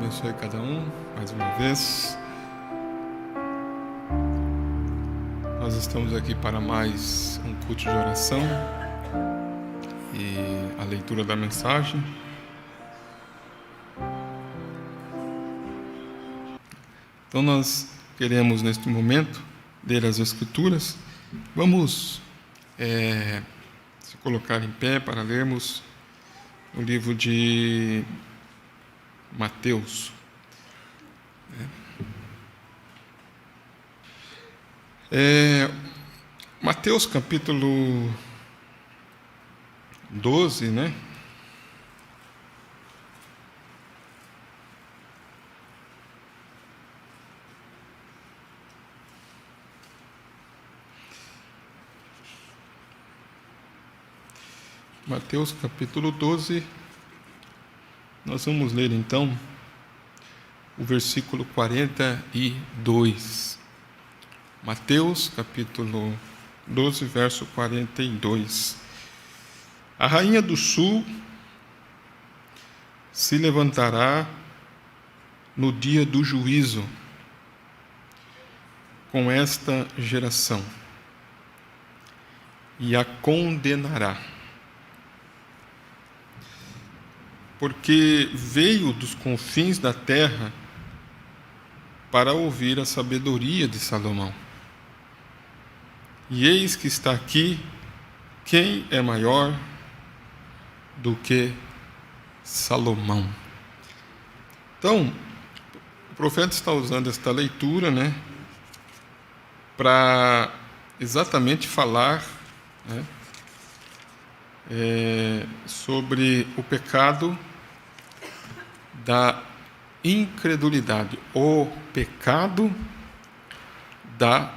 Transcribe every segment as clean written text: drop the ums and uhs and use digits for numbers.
abençoe cada um, mais uma vez. Nós estamos aqui para mais um culto de oração e a leitura da mensagem. Então nós queremos neste momento ler as Escrituras. Vamos se colocar em pé para lermos o livro de Mateus. Mateus capítulo 12, né? Mateus capítulo 12, nós vamos ler então o versículo 42. Mateus capítulo 12, verso 42. A rainha do sul se levantará no dia do juízo com esta geração e a condenará, porque veio dos confins da terra para ouvir a sabedoria de Salomão. E eis que está aqui quem é maior do que Salomão. Então, o profeta está usando esta leitura, né, para exatamente falar, né, sobre o pecado da incredulidade, o pecado da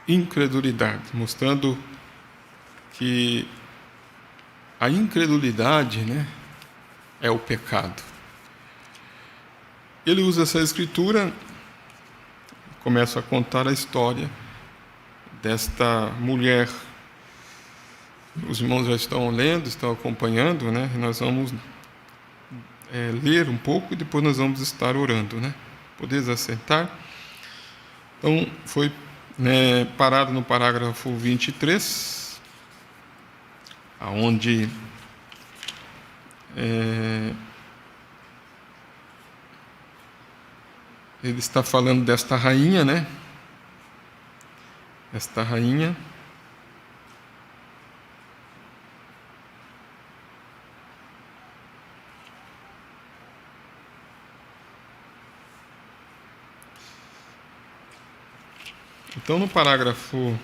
incredulidade, mostrando que a incredulidade, né, é o pecado. Ele usa essa escritura, começa a contar a história desta mulher. Os irmãos já estão lendo, estão acompanhando, né? Nós vamos ler um pouco e depois nós vamos estar orando, né? Podeis assentar. Então, foi parado no parágrafo 23, aonde ele está falando desta rainha, né? Esta rainha. Então, no parágrafo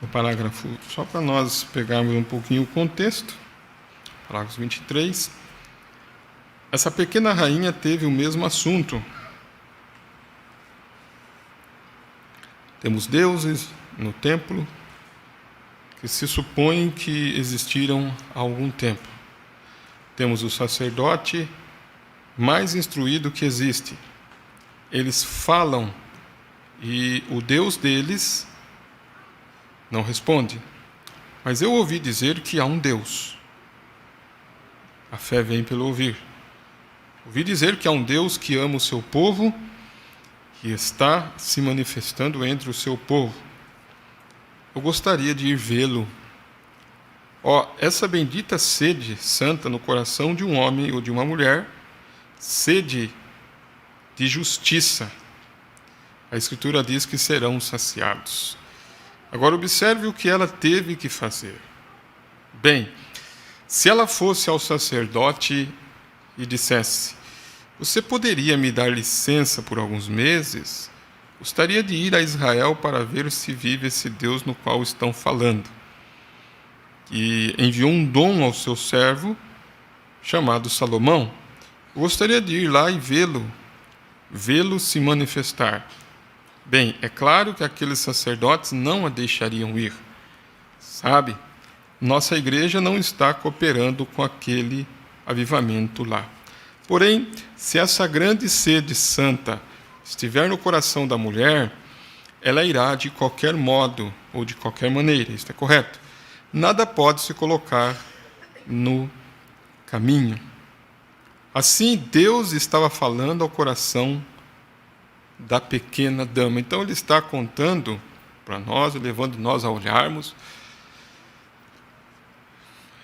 23, só para nós pegarmos um pouquinho o contexto, parágrafo 23, essa pequena rainha teve o mesmo assunto. Temos deuses no templo que se supõe que existiram há algum tempo. Temos o sacerdote mais instruído que existe. Eles falam e o Deus deles não responde. Mas eu ouvi dizer que há um Deus. A fé vem pelo ouvir. Ouvi dizer que há um Deus que ama o seu povo, que está se manifestando entre o seu povo. Eu gostaria de ir vê-lo. Essa bendita sede santa no coração de um homem ou de uma mulher, sede de justiça. A Escritura diz que serão saciados. Agora observe o que ela teve que fazer. Bem, se ela fosse ao sacerdote e dissesse: você poderia me dar licença por alguns meses? Gostaria de ir a Israel para ver se vive esse Deus no qual estão falando. E enviou um dom ao seu servo, chamado Salomão. Eu gostaria de ir lá e vê-lo se manifestar. Bem, é claro que aqueles sacerdotes não a deixariam ir. Sabe, nossa igreja não está cooperando com aquele avivamento lá. Porém, se essa grande sede santa estiver no coração da mulher, ela irá de qualquer modo ou de qualquer maneira. Isso é correto. Nada pode se colocar no caminho. Assim, Deus estava falando ao coração da pequena dama. Então, Ele está contando para nós, levando nós a olharmos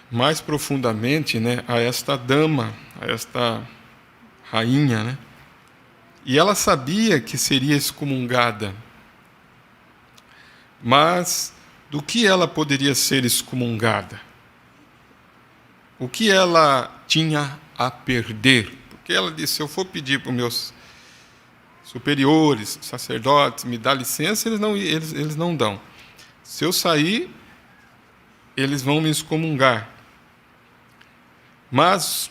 mais profundamente, né, a esta dama, a esta rainha, né? E ela sabia que seria excomungada. Mas do que ela poderia ser excomungada? O que ela tinha a perder? Porque ela disse: se eu for pedir para os meus superiores, sacerdotes, me dar licença, eles não dão. Se eu sair, eles vão me excomungar. Mas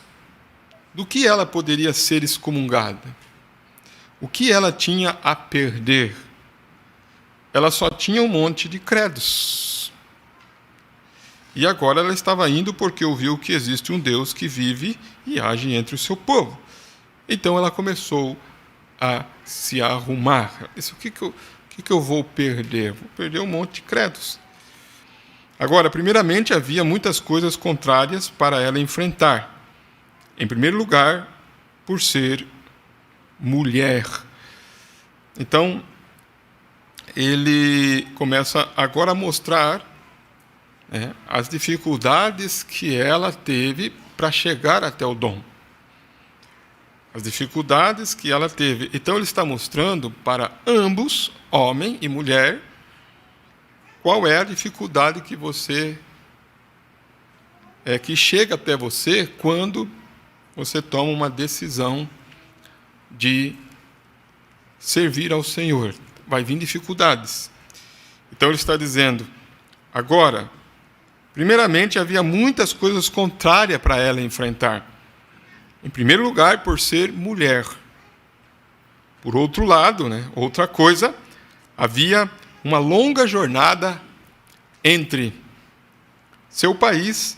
do que ela poderia ser excomungada? O que ela tinha a perder? Ela só tinha um monte de credos. E agora ela estava indo porque ouviu que existe um Deus que vive e age entre o seu povo. Então ela começou a se arrumar. Ela disse: o que eu vou perder? Vou perder um monte de credos. Agora, primeiramente, havia muitas coisas contrárias para ela enfrentar. Em primeiro lugar, por ser mulher. Então, ele começa agora a mostrar, né, as dificuldades que ela teve para chegar até o dom. As dificuldades que ela teve. Então, ele está mostrando para ambos, homem e mulher, qual é a dificuldade que que chega até você quando você toma uma decisão de servir ao Senhor. Vai vir dificuldades. Então ele está dizendo, agora, primeiramente havia muitas coisas contrárias para ela enfrentar. Em primeiro lugar, por ser mulher. Por outro lado, né, outra coisa, havia uma longa jornada entre seu país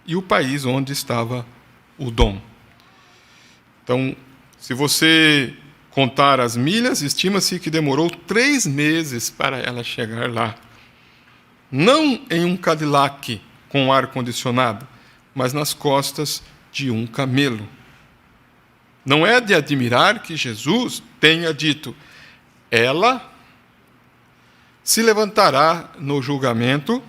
e o país onde estava o dom. Então, se você contar as milhas, estima-se que demorou 3 meses para ela chegar lá. Não em um Cadillac com ar-condicionado, mas nas costas de um camelo. Não é de admirar que Jesus tenha dito: ela se levantará no julgamento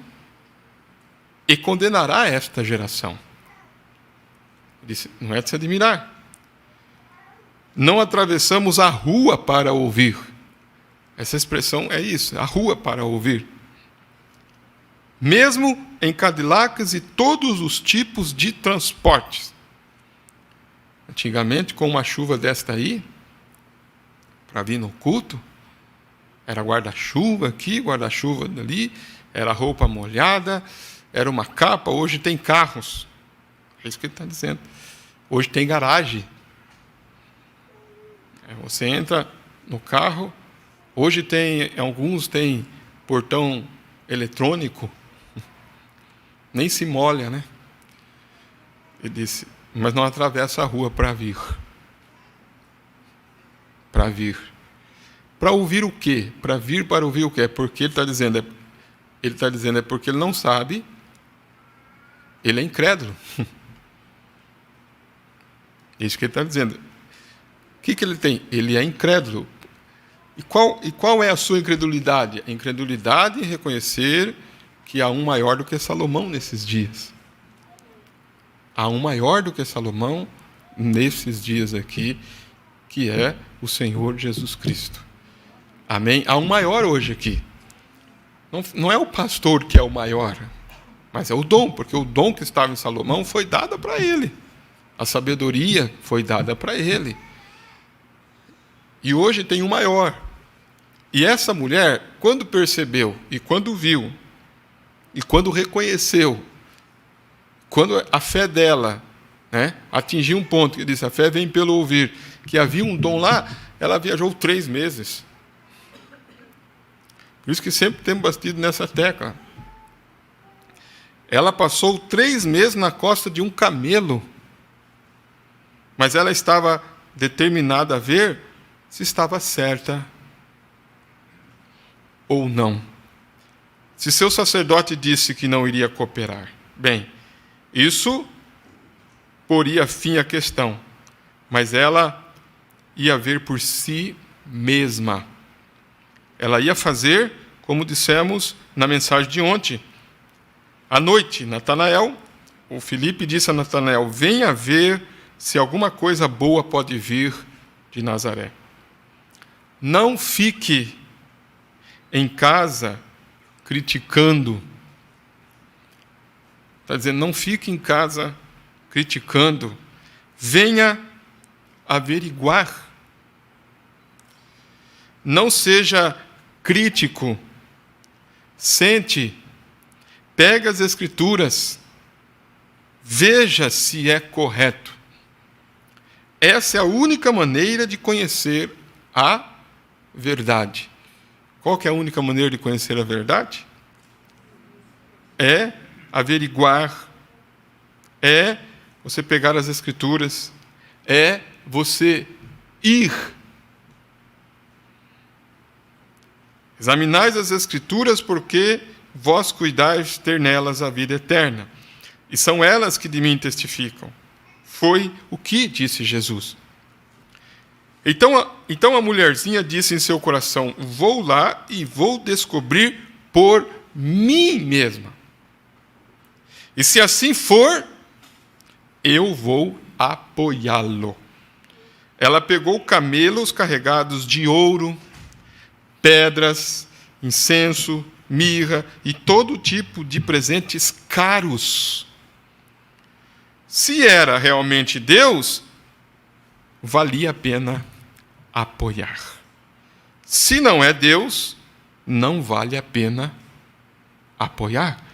e condenará esta geração. Ele disse, não é de se admirar. Não atravessamos a rua para ouvir. Essa expressão é isso, a rua para ouvir. Mesmo em Cadillacs e todos os tipos de transportes. Antigamente, com uma chuva desta aí, para vir no culto, era guarda-chuva aqui, guarda-chuva ali, era roupa molhada, era uma capa. Hoje tem carros. É isso que ele está dizendo. Hoje tem garagem. Você entra no carro. Hoje alguns têm portão eletrônico. Nem se molha, né? Ele disse, mas não atravessa a rua para vir. Para vir. Para ouvir o quê? Para vir para ouvir o quê? Porque ele está dizendo, é porque ele não sabe, ele é incrédulo. É isso que ele está dizendo. O que ele tem? Ele é incrédulo. E qual é a sua incredulidade? A incredulidade em reconhecer que há um maior do que Salomão nesses dias. Há um maior do que Salomão nesses dias aqui, que é o Senhor Jesus Cristo. Amém? Há um maior hoje aqui. Não é o pastor que é o maior, mas é o dom, porque o dom que estava em Salomão foi dado para ele. A sabedoria foi dada para ele. E hoje tem um maior. E essa mulher, quando percebeu, e quando viu, e quando reconheceu, quando a fé dela, né, atingiu um ponto, que disse, a fé vem pelo ouvir, que havia um dom lá, ela viajou 3 meses. Por isso que sempre temos batido nessa tecla. Ela passou 3 meses na costa de um camelo, mas ela estava determinada a ver se estava certa ou não? Se seu sacerdote disse que não iria cooperar, bem, isso poria fim à questão, mas ela ia ver por si mesma. Ela ia fazer, como dissemos na mensagem de ontem. À noite, o Filipe disse a Natanael: venha ver se alguma coisa boa pode vir de Nazaré. Não fique em casa criticando. Está dizendo, não fique em casa criticando. Venha averiguar. Não seja crítico. Sente, pega as Escrituras, veja se é correto. Essa é a única maneira de conhecer a verdade. Qual que é a única maneira de conhecer a verdade? É averiguar, é você pegar as Escrituras, é você ir. Examinais as Escrituras, porque vós cuidais ter nelas a vida eterna, e são elas que de mim testificam. Foi o que disse Jesus. Então a mulherzinha disse em seu coração: vou lá e vou descobrir por mim mesma. E se assim for, eu vou apoiá-lo. Ela pegou camelos carregados de ouro, pedras, incenso, mirra e todo tipo de presentes caros. Se era realmente Deus, valia a pena apoiar. Se não é Deus, não vale a pena apoiar.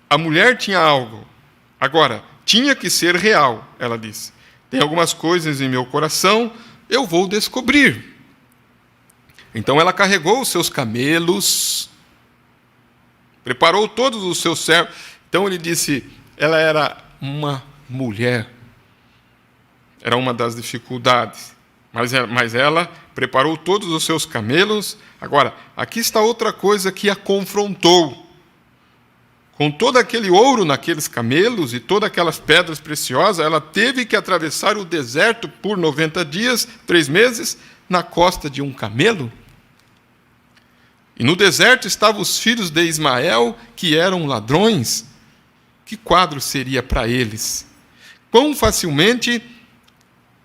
A mulher tinha algo. Agora, tinha que ser real, ela disse. Tem algumas coisas em meu coração, eu vou descobrir. Então ela carregou os seus camelos, preparou todos os seus servos. Então ele disse, ela era uma mulher. Era uma das dificuldades. Mas ela preparou todos os seus camelos. Agora, aqui está outra coisa que a confrontou. Com todo aquele ouro naqueles camelos e todas aquelas pedras preciosas, ela teve que atravessar o deserto por 90 dias, 3 meses, na costa de um camelo. E no deserto estavam os filhos de Ismael, que eram ladrões. Que quadro seria para eles? Quão facilmente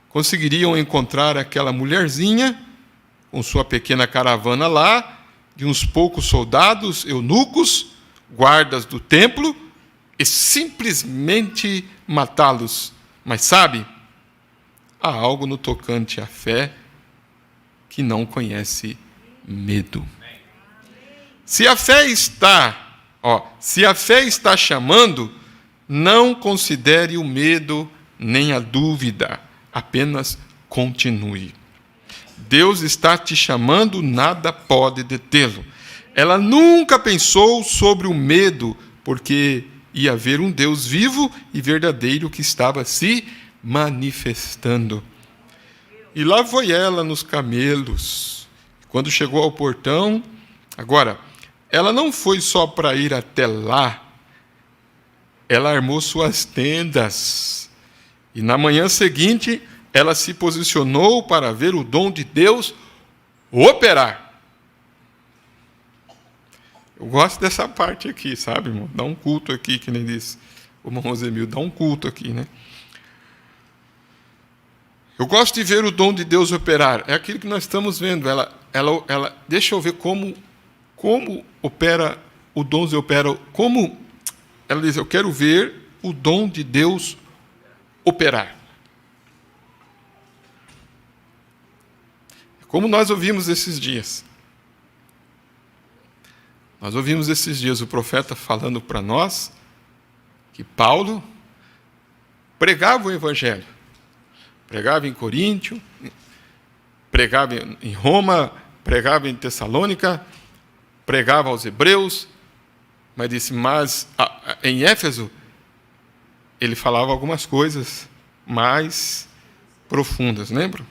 conseguiriam encontrar aquela mulherzinha, com sua pequena caravana lá, de uns poucos soldados, eunucos, guardas do templo, e simplesmente matá-los. Mas sabe, há algo no tocante à fé que não conhece medo. Se a fé está chamando, não considere o medo nem a dúvida, apenas continue. Deus está te chamando, nada pode detê-lo. Ela nunca pensou sobre o medo, porque ia haver um Deus vivo e verdadeiro que estava se manifestando. E lá foi ela nos camelos. Quando chegou ao portão, agora, ela não foi só para ir até lá, ela armou suas tendas. E na manhã seguinte, ela se posicionou para ver o dom de Deus operar. Eu gosto dessa parte aqui, sabe, irmão? Dá um culto aqui, que nem disse o irmão Rosemil, dá um culto aqui, né? Eu gosto de ver o dom de Deus operar. É aquilo que nós estamos vendo. Ela deixa eu ver como opera o dom de opera. Como ela diz, eu quero ver o dom de Deus operar. Como nós ouvimos esses dias. Nós ouvimos esses dias o profeta falando para nós que Paulo pregava o Evangelho. Pregava em Coríntio, pregava em Roma, pregava em Tessalônica, pregava aos hebreus, mas em Éfeso ele falava algumas coisas mais profundas, lembram?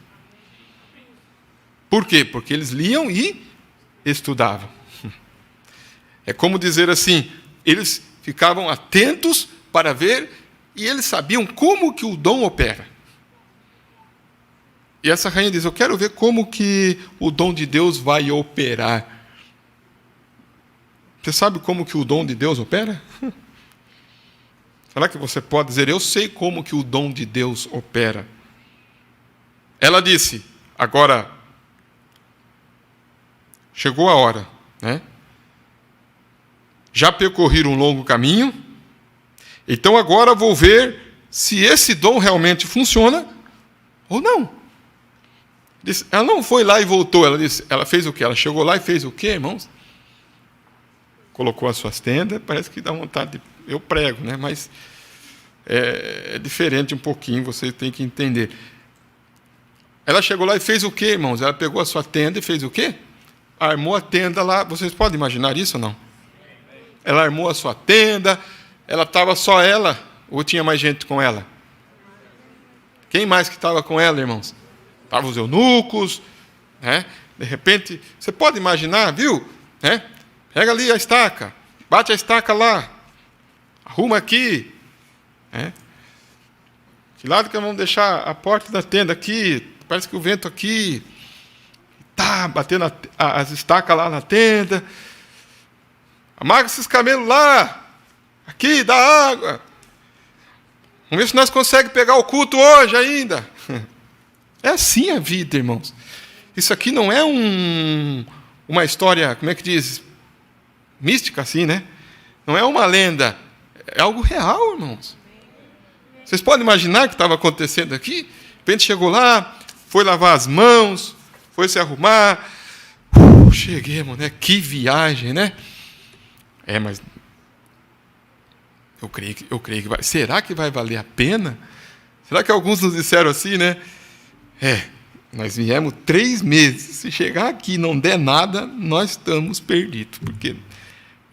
Por quê? Porque eles liam e estudavam. É como dizer assim, eles ficavam atentos para ver e eles sabiam como que o dom opera. E essa rainha diz, eu quero ver como que o dom de Deus vai operar. Você sabe como que o dom de Deus opera? Será que você pode dizer, eu sei como que o dom de Deus opera? Ela disse, agora, chegou a hora, né? Já percorri um longo caminho, então agora vou ver se esse dom realmente funciona ou não. Ela não foi lá e voltou, ela fez o quê? Ela chegou lá e fez o quê, irmãos? Colocou as suas tendas, parece que dá vontade de... Eu prego, né? Mas é diferente um pouquinho, você tem que entender. Ela chegou lá e fez o quê, irmãos? Ela pegou a sua tenda e fez o quê? Armou a tenda lá. Vocês podem imaginar isso ou não? Ela armou a sua tenda, ela estava só ela, ou tinha mais gente com ela? Quem mais que estava com ela, irmãos? Estavam os eunucos, né? De repente, você pode imaginar, viu? Né? Pega ali a estaca, bate a estaca lá, arruma aqui. Né? De lado que vamos deixar a porta da tenda aqui, parece que o vento aqui está batendo as estacas lá na tenda. Amarga esses camelos lá, aqui, dá água. Vamos ver se nós conseguimos pegar o culto hoje ainda. É assim a vida, irmãos. Isso aqui não é uma história, como é que diz? Mística assim, né? Não é uma lenda. É algo real, irmãos. Vocês podem imaginar o que estava acontecendo aqui? De repente chegou lá, foi lavar as mãos, foi se arrumar. Cheguemos, né? Que viagem, né? Mas eu creio que vai. Será que vai valer a pena? Será que alguns nos disseram assim, né? Nós viemos 3 meses. Se chegar aqui e não der nada, nós estamos perdidos. Porque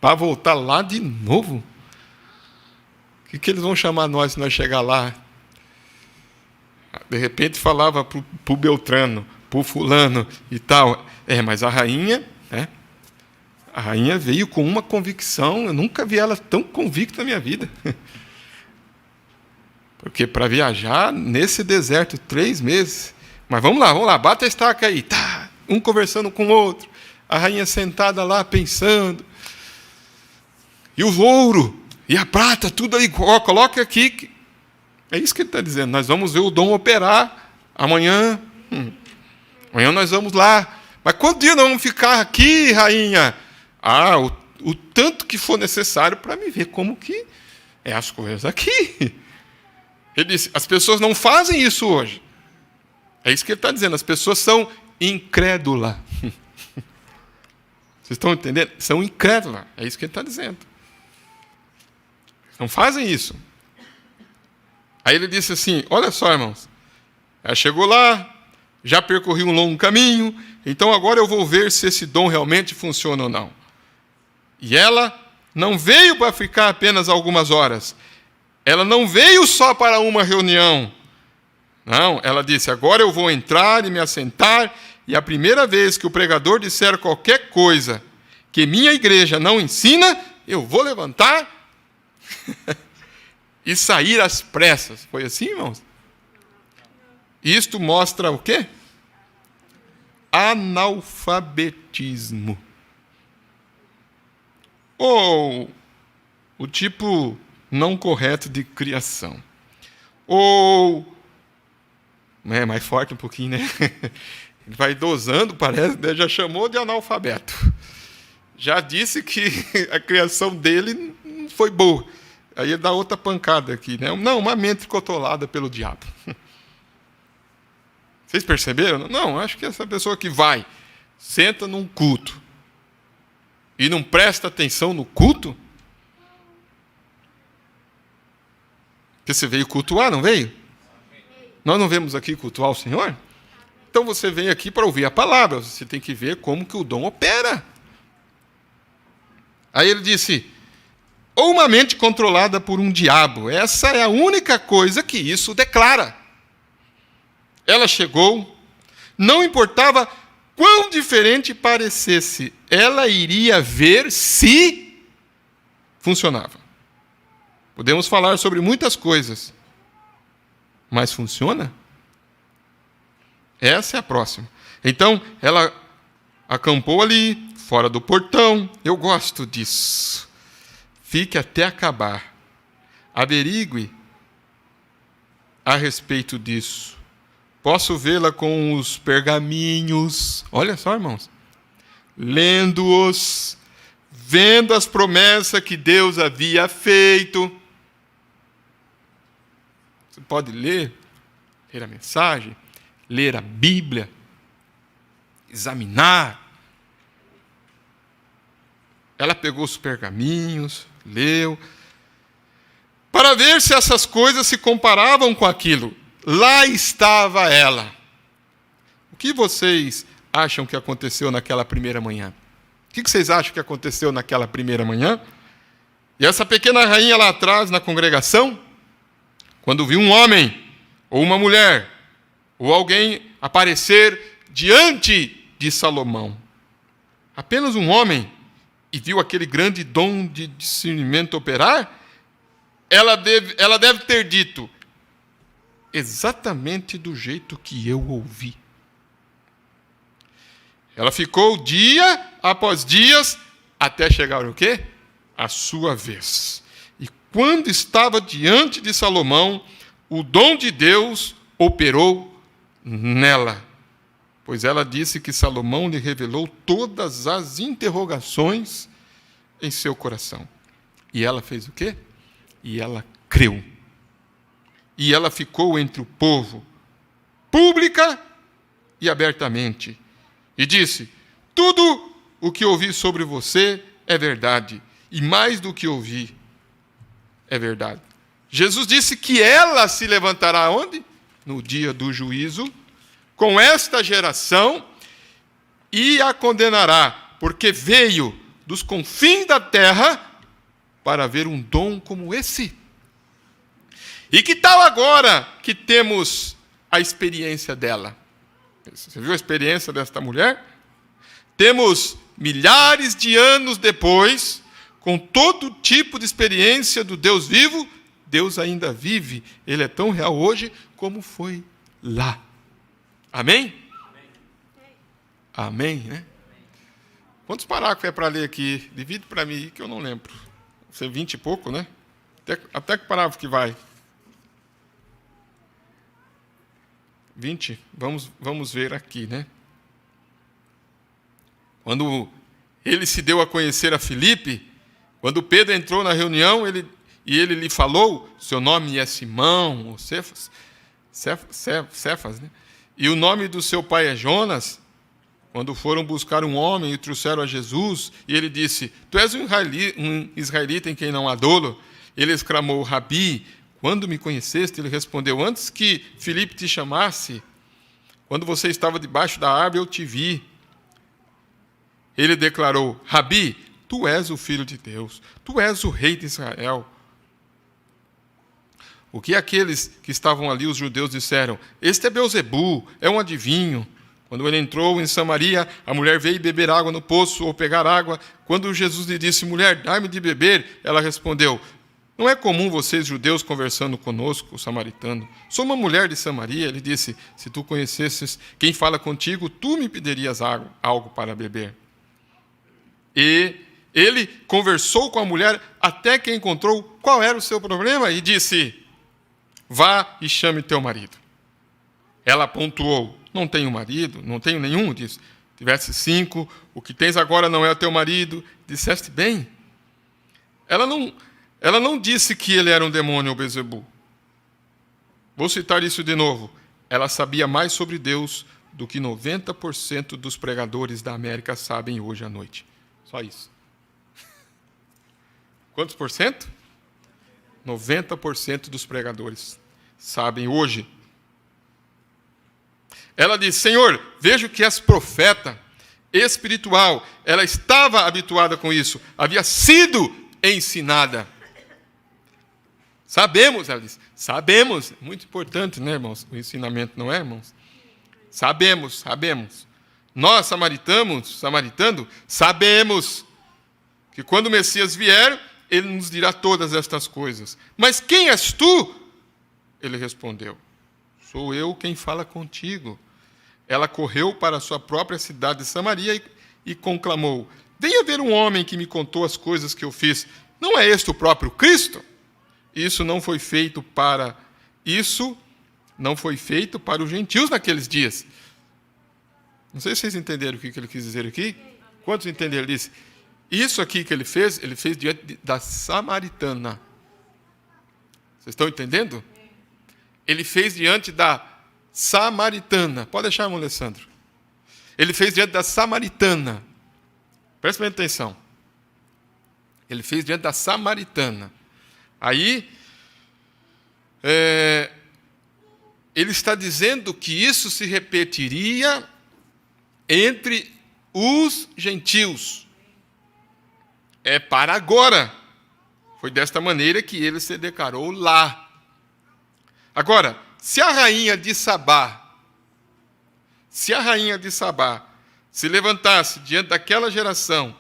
para voltar lá de novo, o que eles vão chamar nós se nós chegar lá? De repente falava para o Beltrano, para o fulano e tal. Mas a rainha, né? A rainha veio com uma convicção, eu nunca vi ela tão convicta na minha vida. Porque para viajar nesse deserto 3 meses... Mas vamos lá, bate a estaca aí. Tá, um conversando com o outro. A rainha sentada lá, pensando. E o ouro, e a prata, tudo aí, coloque aqui. É isso que ele está dizendo. Nós vamos ver o dom operar amanhã. Amanhã nós vamos lá. Mas quanto dia nós vamos ficar aqui, rainha? O tanto que for necessário para me ver como que é as coisas aqui. Ele disse, as pessoas não fazem isso hoje. É isso que ele está dizendo, as pessoas são incrédulas. Vocês estão entendendo? São incrédulas, é isso que ele está dizendo. Não fazem isso. Aí ele disse assim, olha só, irmãos, ela chegou lá, já percorri um longo caminho, então agora eu vou ver se esse dom realmente funciona ou não. E ela não veio para ficar apenas algumas horas. Ela não veio só para uma reunião. Não, ela disse, agora eu vou entrar e me assentar, e a primeira vez que o pregador disser qualquer coisa que minha igreja não ensina, eu vou levantar e sair às pressas. Foi assim, irmãos? Isto mostra o quê? Analfabetismo. Ou o tipo não correto de criação. Ou... É mais forte um pouquinho, né? Ele vai dosando, parece, né? Já chamou de analfabeto. Já disse que a criação dele não foi boa. Aí ele dá outra pancada aqui, né? Não, uma mente controlada pelo diabo. Vocês perceberam? Não, acho que essa pessoa que vai, senta num culto e não presta atenção no culto, porque você veio cultuar, não veio? Nós não vemos aqui cultuar o Senhor? Então você vem aqui para ouvir a palavra, você tem que ver como que o dom opera. Aí ele disse, ou uma mente controlada por um diabo, essa é a única coisa que isso declara. Ela chegou, não importava quão quão diferente parecesse, ela iria ver se funcionava. Podemos falar sobre muitas coisas, mas funciona? Essa é a próxima. Então, ela acampou ali, fora do portão. Eu gosto disso. Fique até acabar. Averigue a respeito disso. Posso vê-la com os pergaminhos. Olha só, irmãos. Lendo-os, vendo as promessas que Deus havia feito. Você pode ler a mensagem, ler a Bíblia, examinar. Ela pegou os pergaminhos, leu, para ver se essas coisas se comparavam com aquilo. Lá estava ela. O que vocês acham que aconteceu naquela primeira manhã? O que vocês acham que aconteceu naquela primeira manhã? E essa pequena rainha lá atrás, na congregação, quando viu um homem, ou uma mulher, ou alguém aparecer diante de Salomão, apenas um homem, e viu aquele grande dom de discernimento operar, ela deve ter dito, exatamente do jeito que eu ouvi. Ela ficou dia após dias, até chegar o quê? A sua vez. E quando estava diante de Salomão, o dom de Deus operou nela. Pois ela disse que Salomão lhe revelou todas as interrogações em seu coração. E ela fez o quê? E ela creu. E ela ficou entre o povo, pública e abertamente. E disse, tudo o que ouvi sobre você é verdade. E mais do que ouvi é verdade. Jesus disse que ela se levantará onde? No dia do juízo, com esta geração, e a condenará, porque veio dos confins da terra para ver um dom como esse. E que tal agora que temos a experiência dela? Você viu a experiência desta mulher? Temos milhares de anos depois, com todo tipo de experiência do Deus vivo, Deus ainda vive. Ele é tão real hoje como foi lá. Amém? Amém, né? Quantos parágrafos é para ler aqui? Divide para mim, que eu não lembro. Você 20 e pouco, né? Até que parágrafo que vai? 20? Vamos ver aqui, né? Quando ele se deu a conhecer a Filipe, quando Pedro entrou na reunião, ele lhe falou, seu nome é Simão, ou Cefas, né? E o nome do seu pai é Jonas. Quando foram buscar um homem e trouxeram a Jesus, e ele disse, tu és um israelita em quem não há dolo. Ele exclamou, Rabi, quando me conheceste? Ele respondeu, antes que Filipe te chamasse, quando você estava debaixo da árvore, eu te vi. Ele declarou, Rabi, tu és o Filho de Deus, tu és o Rei de Israel. O que aqueles que estavam ali, os judeus, disseram? Este é Beelzebu, é um adivinho. Quando ele entrou em Samaria, a mulher veio beber água no poço ou pegar água. Quando Jesus lhe disse, mulher, dá-me de beber, ela respondeu, não é comum vocês, judeus, conversando conosco, o samaritano. Sou uma mulher de Samaria. Ele disse, se tu conhecesses quem fala contigo, tu me pedirias algo para beber. E ele conversou com a mulher até que encontrou qual era o seu problema e disse, vá e chame teu marido. Ela pontuou, não tenho marido, não tenho nenhum, disse. Tivesse 5, o que tens agora não é o teu marido. Disseste bem. Ela não disse que ele era um demônio ou Beelzebu. Vou citar isso de novo. Ela sabia mais sobre Deus do que 90% dos pregadores da América sabem hoje à noite. Só isso. Quantos por cento? 90% dos pregadores sabem hoje. Ela disse, Senhor, vejo que és profeta, espiritual. Ela estava habituada com isso, havia sido ensinada. Sabemos, ela disse, sabemos. Muito importante, né, irmãos? O ensinamento, não é, irmãos? Sabemos. Nós, samaritanos, sabemos que quando o Messias vier, ele nos dirá todas estas coisas. Mas quem és tu? Ele respondeu: sou eu quem fala contigo. Ela correu para a sua própria cidade de Samaria e conclamou: venha ver um homem que me contou as coisas que eu fiz. Não é este o próprio Cristo? Isso não foi feito para os gentios naqueles dias. Não sei se vocês entenderam o que ele quis dizer aqui. Quantos entenderam? Ele disse: isso aqui que ele fez diante da samaritana. Vocês estão entendendo? Ele fez diante da samaritana. Pode deixar, irmão Alessandro. Ele fez diante da samaritana. Presta bem atenção. Ele fez diante da samaritana. Aí, ele está dizendo que isso se repetiria entre os gentios. É para agora. Foi desta maneira que ele se declarou lá. Agora, se a rainha de Sabá se levantasse diante daquela geração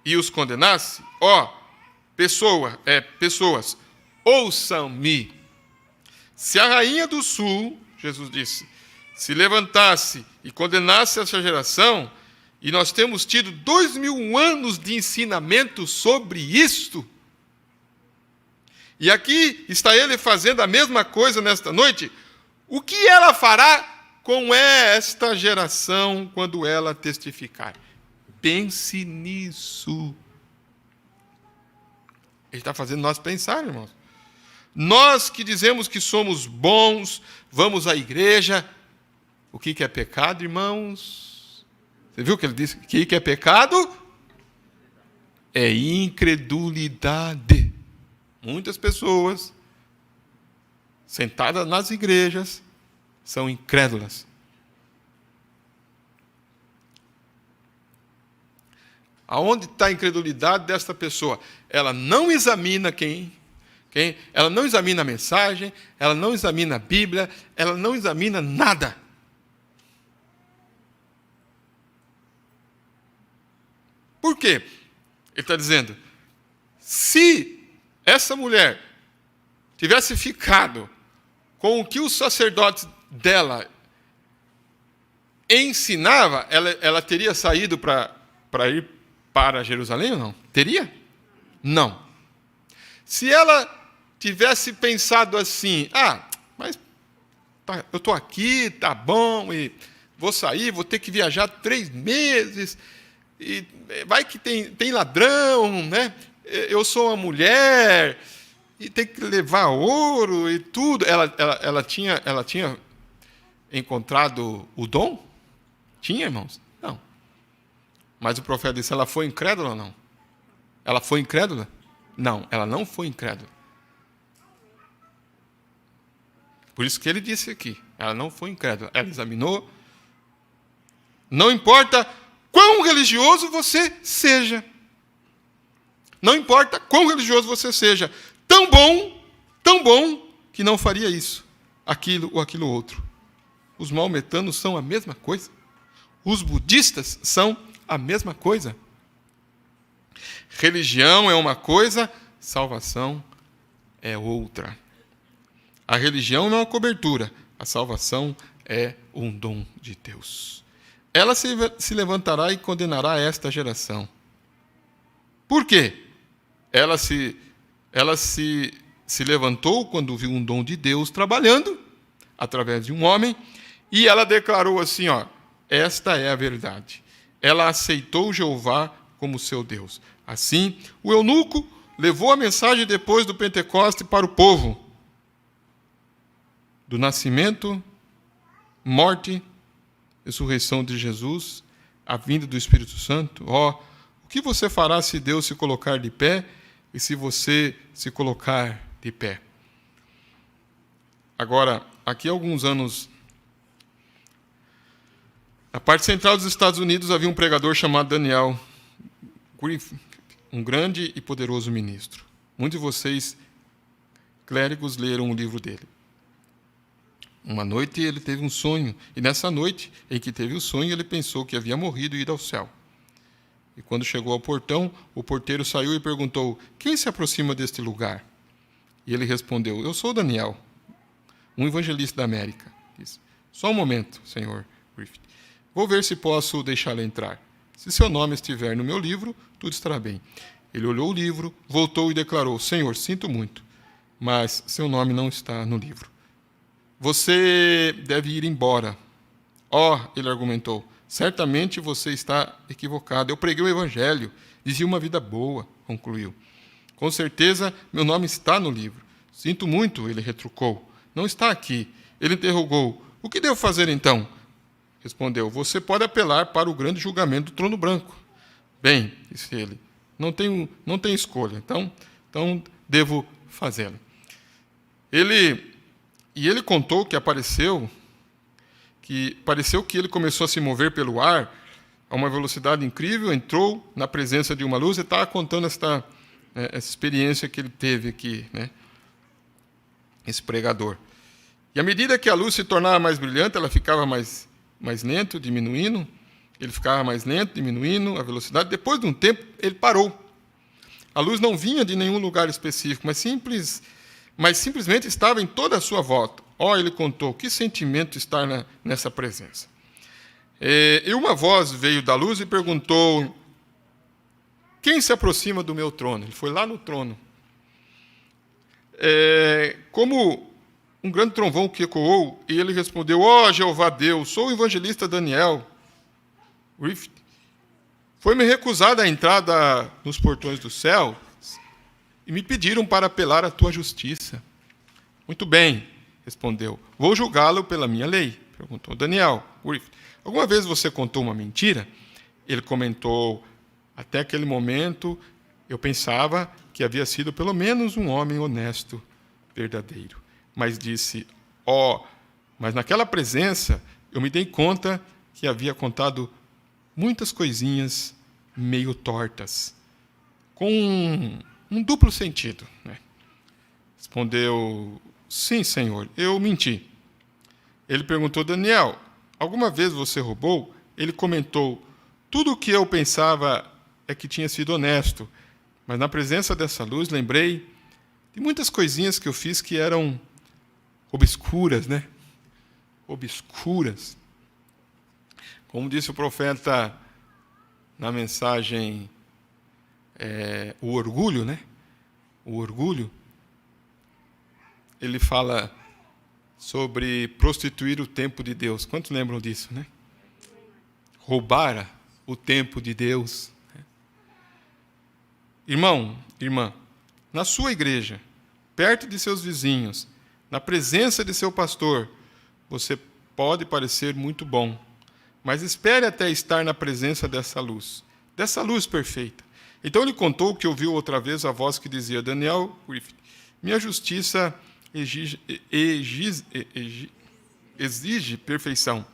e os condenasse, pessoas, ouçam-me. Se a rainha do sul, Jesus disse, se levantasse e condenasse essa geração, e nós temos tido 2000 anos de ensinamento sobre isto, e aqui está ele fazendo a mesma coisa nesta noite, o que ela fará com esta geração quando ela testificar? Pense nisso. Ele está fazendo nós pensar, irmãos. Nós que dizemos que somos bons, vamos à igreja. O que é pecado, irmãos? Você viu o que ele disse? O que é pecado? É incredulidade. Muitas pessoas sentadas nas igrejas são incrédulas. Aonde está a incredulidade desta pessoa? Ela não examina ela não examina a mensagem, ela não examina a Bíblia, ela não examina nada. Por quê? Ele está dizendo, se essa mulher tivesse ficado com o que os sacerdotes dela ensinava, ela teria saído para ir para Jerusalém ou não? Teria? Não. Se ela tivesse pensado assim, mas eu estou aqui, tá bom, e vou sair, vou ter que viajar 3 meses, e vai que tem ladrão, né? Eu sou uma mulher, e tem que levar ouro e tudo. Ela tinha encontrado o dom? Tinha, irmãos? Não. Mas o profeta disse, ela foi incrédula ou não? Ela foi incrédula? Não, ela não foi incrédula. Por isso que ele disse aqui, ela não foi incrédula. Ela examinou. Não importa quão religioso você seja. Não importa quão religioso você seja. Tão bom, que não faria isso, aquilo ou aquilo outro. Os maometanos são a mesma coisa. Os budistas são a mesma coisa. Religião é uma coisa, salvação é outra. A religião não é uma cobertura, a salvação é um dom de Deus. Ela se levantará e condenará esta geração. Por quê? Ela se levantou quando viu um dom de Deus trabalhando, através de um homem, e ela declarou assim, esta é a verdade. Ela aceitou Jeová como seu Deus. Assim, o eunuco levou a mensagem depois do Pentecoste para o povo. Do nascimento, morte, ressurreição de Jesus, a vinda do Espírito Santo. O que você fará se Deus se colocar de pé e se você se colocar de pé? Agora, aqui há alguns anos, na parte central dos Estados Unidos havia um pregador chamado Daniel Griffith, um grande e poderoso ministro. Muitos de vocês, clérigos, leram o livro dele. Uma noite ele teve um sonho, e nessa noite em que teve o sonho, ele pensou que havia morrido e ido ao céu. E quando chegou ao portão, o porteiro saiu e perguntou: quem se aproxima deste lugar? E ele respondeu: eu sou Daniel, um evangelista da América. Disse: só um momento, senhor Griffith. Vou ver se posso deixá-lo entrar. Se seu nome estiver no meu livro, tudo estará bem. Ele olhou o livro, voltou e declarou: senhor, sinto muito, mas seu nome não está no livro. Você deve ir embora. Ele argumentou, certamente você está equivocado. Eu preguei o evangelho, dizia uma vida boa, concluiu. Com certeza, meu nome está no livro. Sinto muito, ele retrucou. Não está aqui. Ele interrogou, o que devo fazer então? Respondeu, você pode apelar para o grande julgamento do trono branco. Bem, disse ele, não tenho escolha, então devo fazê-lo. Ele contou que pareceu que ele começou a se mover pelo ar a uma velocidade incrível, entrou na presença de uma luz e estava contando essa experiência que ele teve aqui, né? Esse pregador. E à medida que a luz se tornava mais brilhante, ela ficava mais lento, diminuindo, ele ficava mais lento, diminuindo a velocidade. Depois de um tempo, ele parou. A luz não vinha de nenhum lugar específico, mas simplesmente estava em toda a sua volta. Ele contou, que sentimento estar nessa presença. E uma voz veio da luz e perguntou, quem se aproxima do meu trono? Ele foi lá no trono. Como um grande trovão que ecoou, e ele respondeu, Jeová Deus, sou o evangelista Daniel Griffith. Foi-me recusada a entrada nos portões do céu e me pediram para apelar à tua justiça. Muito bem, respondeu. Vou julgá-lo pela minha lei, perguntou Daniel Griffith. Alguma vez você contou uma mentira? Ele comentou, até aquele momento eu pensava que havia sido pelo menos um homem honesto, verdadeiro. Mas disse, mas naquela presença eu me dei conta que havia contado muitas coisinhas meio tortas, com um duplo sentido, né? Respondeu, sim, senhor, eu menti. Ele perguntou, Daniel, alguma vez você roubou? Ele comentou, tudo o que eu pensava é que tinha sido honesto, mas na presença dessa luz lembrei de muitas coisinhas que eu fiz que eram obscuras, né? Obscuras. Como disse o profeta na mensagem, o orgulho, né? O orgulho, ele fala sobre prostituir o tempo de Deus. Quantos lembram disso, né? Roubar o tempo de Deus. Irmão, irmã, na sua igreja, perto de seus vizinhos, na presença de seu pastor, você pode parecer muito bom, mas espere até estar na presença dessa luz perfeita. Então ele contou que ouviu outra vez a voz que dizia, Daniel Griffith, minha justiça exige perfeição.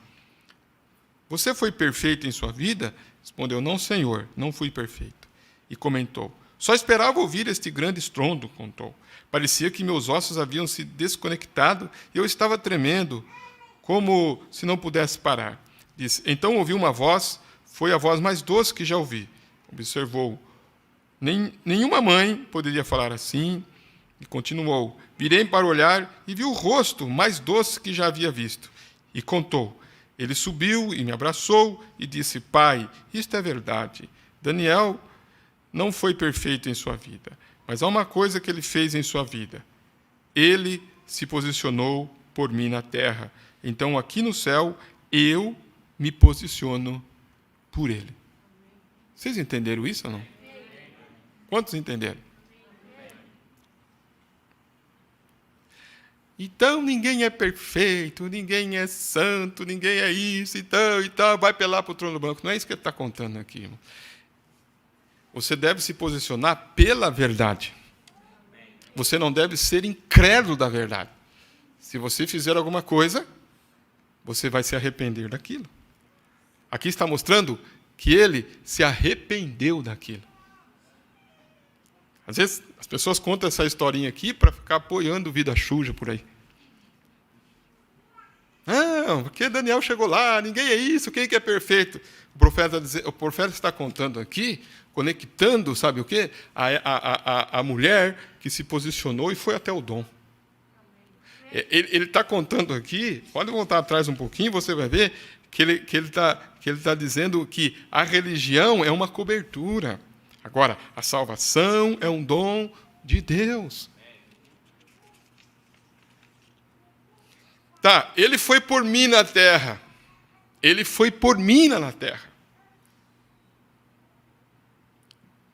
Você foi perfeito em sua vida? Respondeu, não, senhor, não fui perfeito. E comentou, só esperava ouvir este grande estrondo, contou. Parecia que meus ossos haviam se desconectado e eu estava tremendo, como se não pudesse parar. Disse, então ouvi uma voz, foi a voz mais doce que já ouvi. Observou, nenhuma mãe poderia falar assim, e continuou, virei para olhar e vi o rosto mais doce que já havia visto. E contou, ele subiu e me abraçou e disse, pai, isto é verdade. Daniel não foi perfeito em sua vida, mas há uma coisa que ele fez em sua vida. Ele se posicionou por mim na terra. Então, aqui no céu, eu me posiciono por ele. Vocês entenderam isso ou não? Quantos entenderam? Então, ninguém é perfeito, ninguém é santo, ninguém é isso e tal, vai apelar para o trono branco. Não é isso que ele está contando aqui, irmão. Você deve se posicionar pela verdade. Você não deve ser incrédulo da verdade. Se você fizer alguma coisa, você vai se arrepender daquilo. Aqui está mostrando que ele se arrependeu daquilo. Às vezes, as pessoas contam essa historinha aqui para ficar apoiando vida suja por aí. Não, porque Daniel chegou lá, ninguém é isso, quem que é perfeito? O profeta está contando aqui, conectando, sabe o quê? A mulher que se posicionou e foi até o dom. Ele está contando aqui, pode voltar atrás um pouquinho, você vai ver que ele está dizendo que a religião é uma cobertura. Agora, a salvação é um dom de Deus. Tá, ele foi por mim na terra. Ele foi por mim na terra.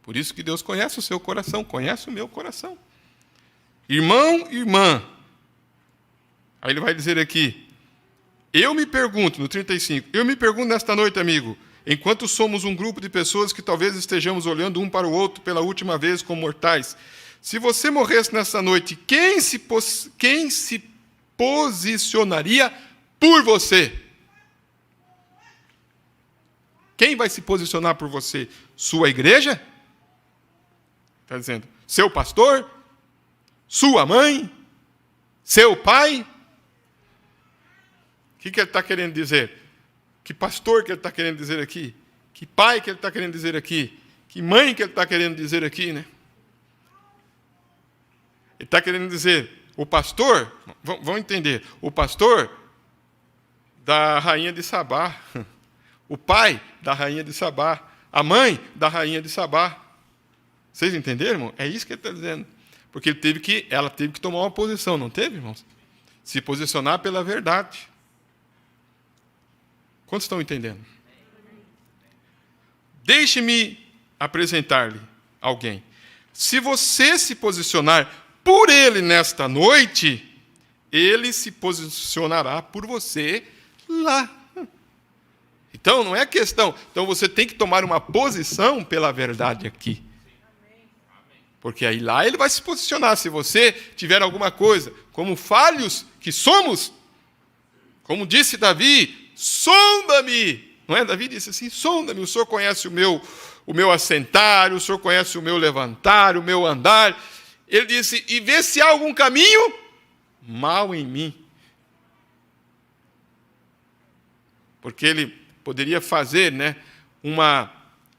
Por isso que Deus conhece o seu coração, conhece o meu coração. Irmão, irmã. Aí ele vai dizer aqui, eu me pergunto, no 35, eu me pergunto nesta noite, amigo, enquanto somos um grupo de pessoas que talvez estejamos olhando um para o outro pela última vez como mortais, se você morresse nesta noite, quem se posicionaria por você? Quem vai se posicionar por você? Sua igreja? Está dizendo, seu pastor? Sua mãe? Seu pai? O que ele está querendo dizer? Que pastor que ele está querendo dizer aqui? Que pai que ele está querendo dizer aqui? Que mãe que ele está querendo dizer aqui, né? Ele está querendo dizer, o pastor, vamos entender, o pastor da rainha de Sabá, o pai da rainha de Sabá, a mãe da rainha de Sabá. Vocês entenderam, irmão? É isso que ele está dizendo. Porque ela teve que tomar uma posição, não teve, irmãos? Se posicionar pela verdade. Quantos estão entendendo? Deixe-me apresentar-lhe alguém. Se você se posicionar por ele nesta noite, ele se posicionará por você lá. Então, não é questão. Então, você tem que tomar uma posição pela verdade aqui. Porque aí lá ele vai se posicionar. Se você tiver alguma coisa, como falhos que somos, como disse Davi, sonda-me. Não é? Davi disse assim, sonda-me. O Senhor conhece o meu assentar, o Senhor conhece o meu levantar, o meu andar. Ele disse, e vê se há algum caminho mal em mim. Porque ele poderia fazer, né, uma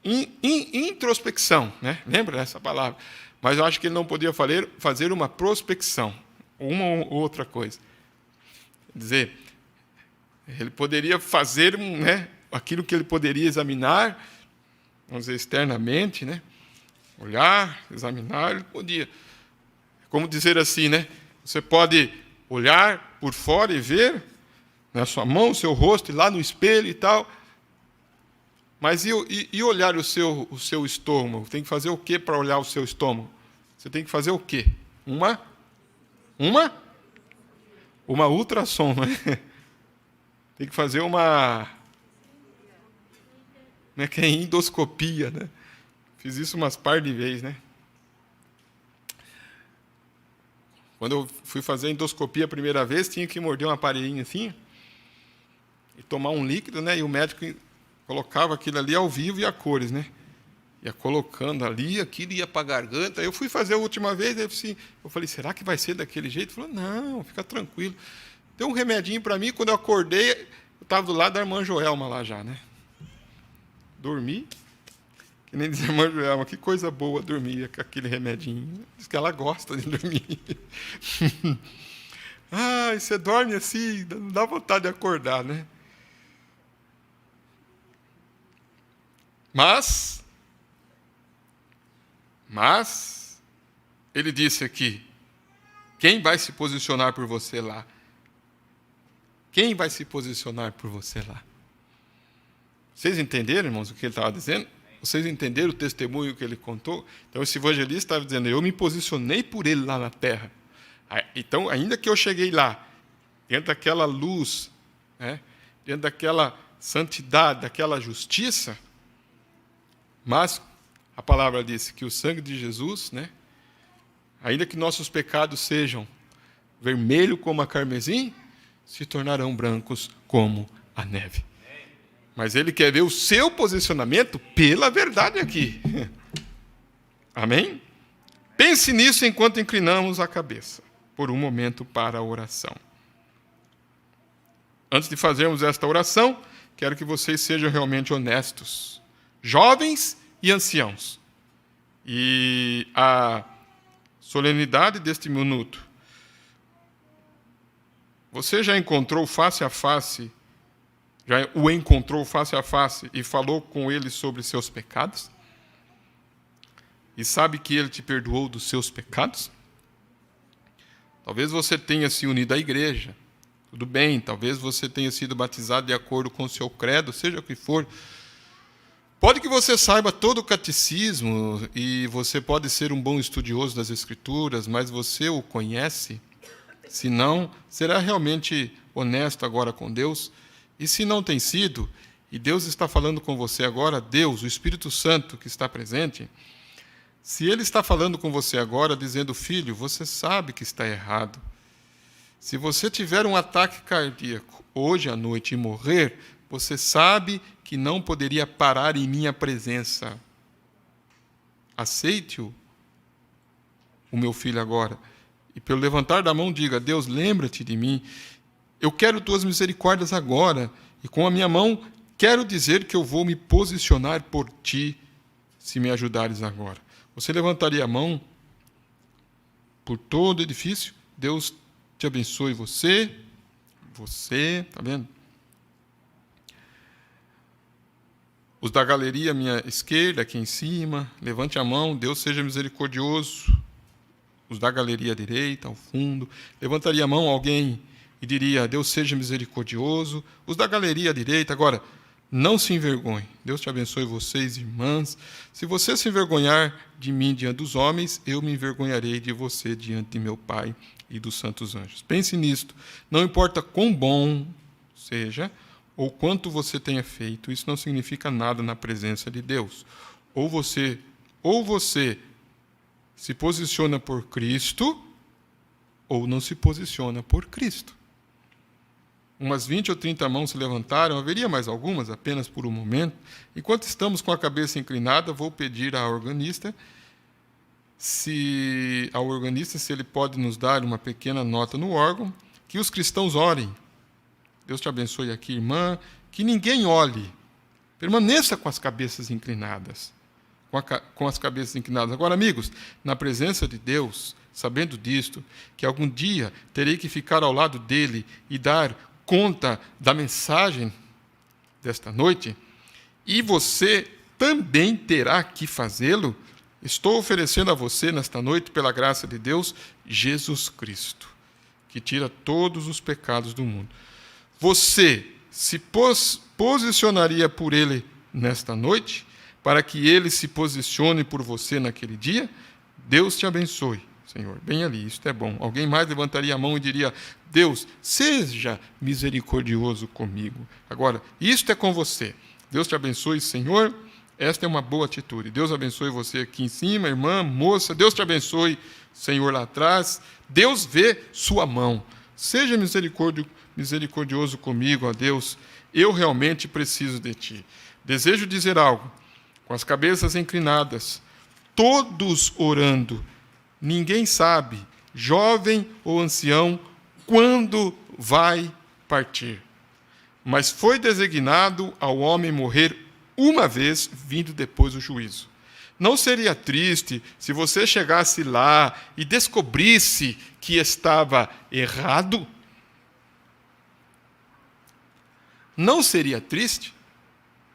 introspecção, né? Lembra dessa palavra? Mas eu acho que ele não podia fazer uma prospecção, uma ou outra coisa. Quer dizer, ele poderia fazer, né, aquilo que ele poderia examinar, vamos dizer, externamente, né? Olhar, examinar, ele podia. Como dizer assim, né? Você pode olhar por fora e ver na sua mão, o seu rosto, e lá no espelho e tal. Mas e olhar o seu estômago? Tem que fazer o quê para olhar o seu estômago? Você tem que fazer o quê? Uma ultrassom, né? Tem que fazer uma endoscopia, né? Fiz isso umas par de vezes, né? Quando eu fui fazer a endoscopia a primeira vez, tinha que morder um aparelhinho assim e tomar um líquido, né? E o médico colocava aquilo ali ao vivo e a cores, né? Ia colocando ali, aquilo ia para a garganta. Eu fui fazer a última vez, eu falei, será que vai ser daquele jeito? Ele falou, não, fica tranquilo. Deu um remedinho para mim, quando eu acordei, eu estava do lado da irmã Joelma lá já, né? Dormi, que nem diz a irmã Joelma, que coisa boa dormir com aquele remedinho. Diz que ela gosta de dormir. E você dorme assim, não dá vontade de acordar, né? Mas, ele disse aqui, quem vai se posicionar por você lá? Quem vai se posicionar por você lá? Vocês entenderam, irmãos, o que ele estava dizendo? Vocês entenderam o testemunho que ele contou? Então, esse evangelista estava dizendo, eu me posicionei por ele lá na terra. Então, ainda que eu cheguei lá, dentro daquela luz, né, dentro daquela santidade, daquela justiça, mas a palavra disse que o sangue de Jesus, né, ainda que nossos pecados sejam vermelho como a carmesim, se tornarão brancos como a neve. Mas ele quer ver o seu posicionamento pela verdade aqui. Amém? Pense nisso enquanto inclinamos a cabeça, por um momento para a oração. Antes de fazermos esta oração, quero que vocês sejam realmente honestos, jovens e anciãos. E a solenidade deste minuto, você já encontrou face a face, já o encontrou face a face e falou com ele sobre seus pecados? E sabe que ele te perdoou dos seus pecados? Talvez você tenha se unido à igreja, tudo bem, talvez você tenha sido batizado de acordo com o seu credo, seja o que for. Pode que você saiba todo o catecismo e você pode ser um bom estudioso das Escrituras, mas você o conhece? Se não, será realmente honesto agora com Deus? E se não tem sido, e Deus está falando com você agora, Deus, o Espírito Santo que está presente, se Ele está falando com você agora, dizendo, filho, você sabe que está errado. Se você tiver um ataque cardíaco hoje à noite e morrer, você sabe que não poderia parar em minha presença. Aceite-o, o meu filho agora. E pelo levantar da mão diga, Deus, lembra-te de mim. Eu quero tuas misericórdias agora. E com a minha mão quero dizer que eu vou me posicionar por ti, se me ajudares agora. Você levantaria a mão por todo o edifício? Deus te abençoe você, tá vendo? Os da galeria à minha esquerda, aqui em cima, levante a mão, Deus seja misericordioso. Os da galeria à direita, ao fundo, levantaria a mão alguém e diria, Deus seja misericordioso. Os da galeria à direita, agora, não se envergonhe. Deus te abençoe vocês, irmãs. Se você se envergonhar de mim diante dos homens, eu me envergonharei de você diante de meu Pai e dos santos anjos. Pense nisto. Não importa quão bom seja ou quanto você tenha feito, isso não significa nada na presença de Deus. Ou você se posiciona por Cristo, ou não se posiciona por Cristo. Umas 20 ou 30 mãos se levantaram, haveria mais algumas, apenas por um momento. Enquanto estamos com a cabeça inclinada, vou pedir ao organista se ele pode nos dar uma pequena nota no órgão, que os cristãos orem. Deus te abençoe aqui, irmã. Que ninguém olhe. Permaneça com as cabeças inclinadas. Com as cabeças inclinadas. Agora, amigos, na presença de Deus, sabendo disto, que algum dia terei que ficar ao lado dele e dar conta da mensagem desta noite, e você também terá que fazê-lo, estou oferecendo a você nesta noite, pela graça de Deus, Jesus Cristo, que tira todos os pecados do mundo. Você se posicionaria por ele nesta noite, para que ele se posicione por você naquele dia? Deus te abençoe, Senhor. Bem ali, isto é bom. Alguém mais levantaria a mão e diria, Deus, seja misericordioso comigo. Agora, isto é com você. Deus te abençoe, Senhor. Esta é uma boa atitude. Deus abençoe você aqui em cima, irmã, moça. Deus te abençoe, Senhor, lá atrás. Deus vê sua mão. Seja misericordioso comigo, ó Deus. Eu realmente preciso de ti. Desejo dizer algo. Com as cabeças inclinadas, todos orando. Ninguém sabe, jovem ou ancião, quando vai partir. Mas foi designado ao homem morrer uma vez, vindo depois o juízo. Não seria triste se você chegasse lá e descobrisse que estava errado? Não seria triste?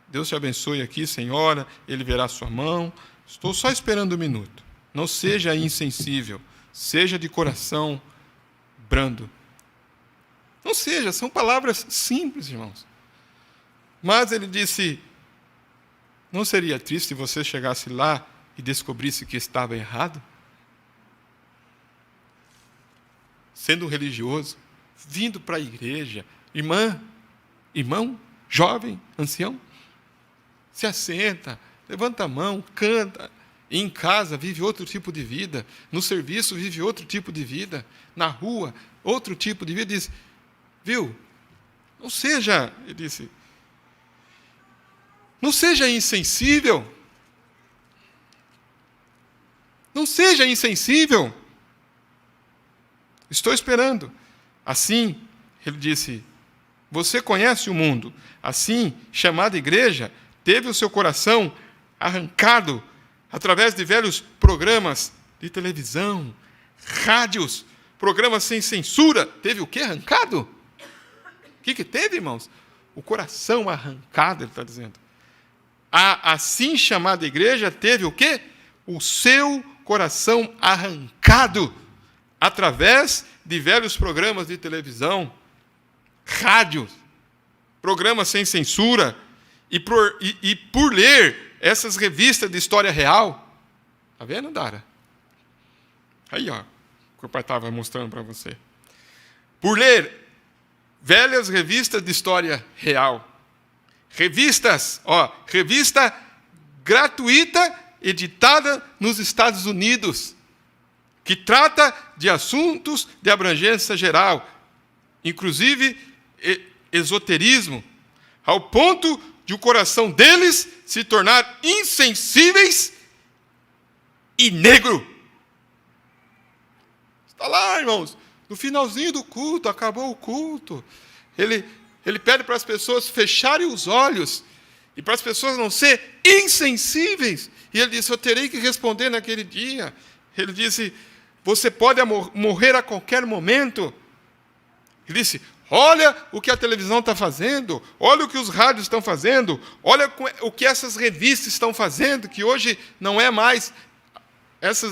Deus te abençoe aqui, senhora, ele verá sua mão. Estou só esperando um minuto. Não seja insensível, seja de coração brando. Não seja, são palavras simples, irmãos. Mas ele disse, não seria triste se você chegasse lá e descobrisse que estava errado? Sendo religioso, vindo para a igreja, irmão, jovem, ancião, se assenta, levanta a mão, canta. E em casa vive outro tipo de vida. No serviço vive outro tipo de vida. Na rua, outro tipo de vida. Diz, viu? Não seja, ele disse, não seja insensível. Não seja insensível. Estou esperando. Assim, ele disse, você conhece o mundo. Assim, chamada igreja, teve o seu coração arrancado através de velhos programas de televisão, rádios, programas sem censura. Teve o quê arrancado? O que teve, irmãos? O coração arrancado, ele está dizendo. A assim chamada igreja teve o quê? O seu coração arrancado através de velhos programas de televisão, rádios, programas sem censura, e por ler essas revistas de história real. Está vendo, Dara? Aí, ó, que o pai estava mostrando para você. Por ler velhas revistas de história real. Revistas, revista gratuita, editada nos Estados Unidos, que trata de assuntos de abrangência geral, inclusive esoterismo, ao ponto de o coração deles se tornar insensíveis e negro. Está lá, irmãos, no finalzinho do culto, acabou o culto. Ele pede para as pessoas fecharem os olhos e para as pessoas não serem insensíveis. E ele disse, eu terei que responder naquele dia. Ele disse, você pode morrer a qualquer momento. Ele disse, olha o que a televisão está fazendo, olha o que os rádios estão fazendo, olha o que essas revistas estão fazendo, que hoje não é mais...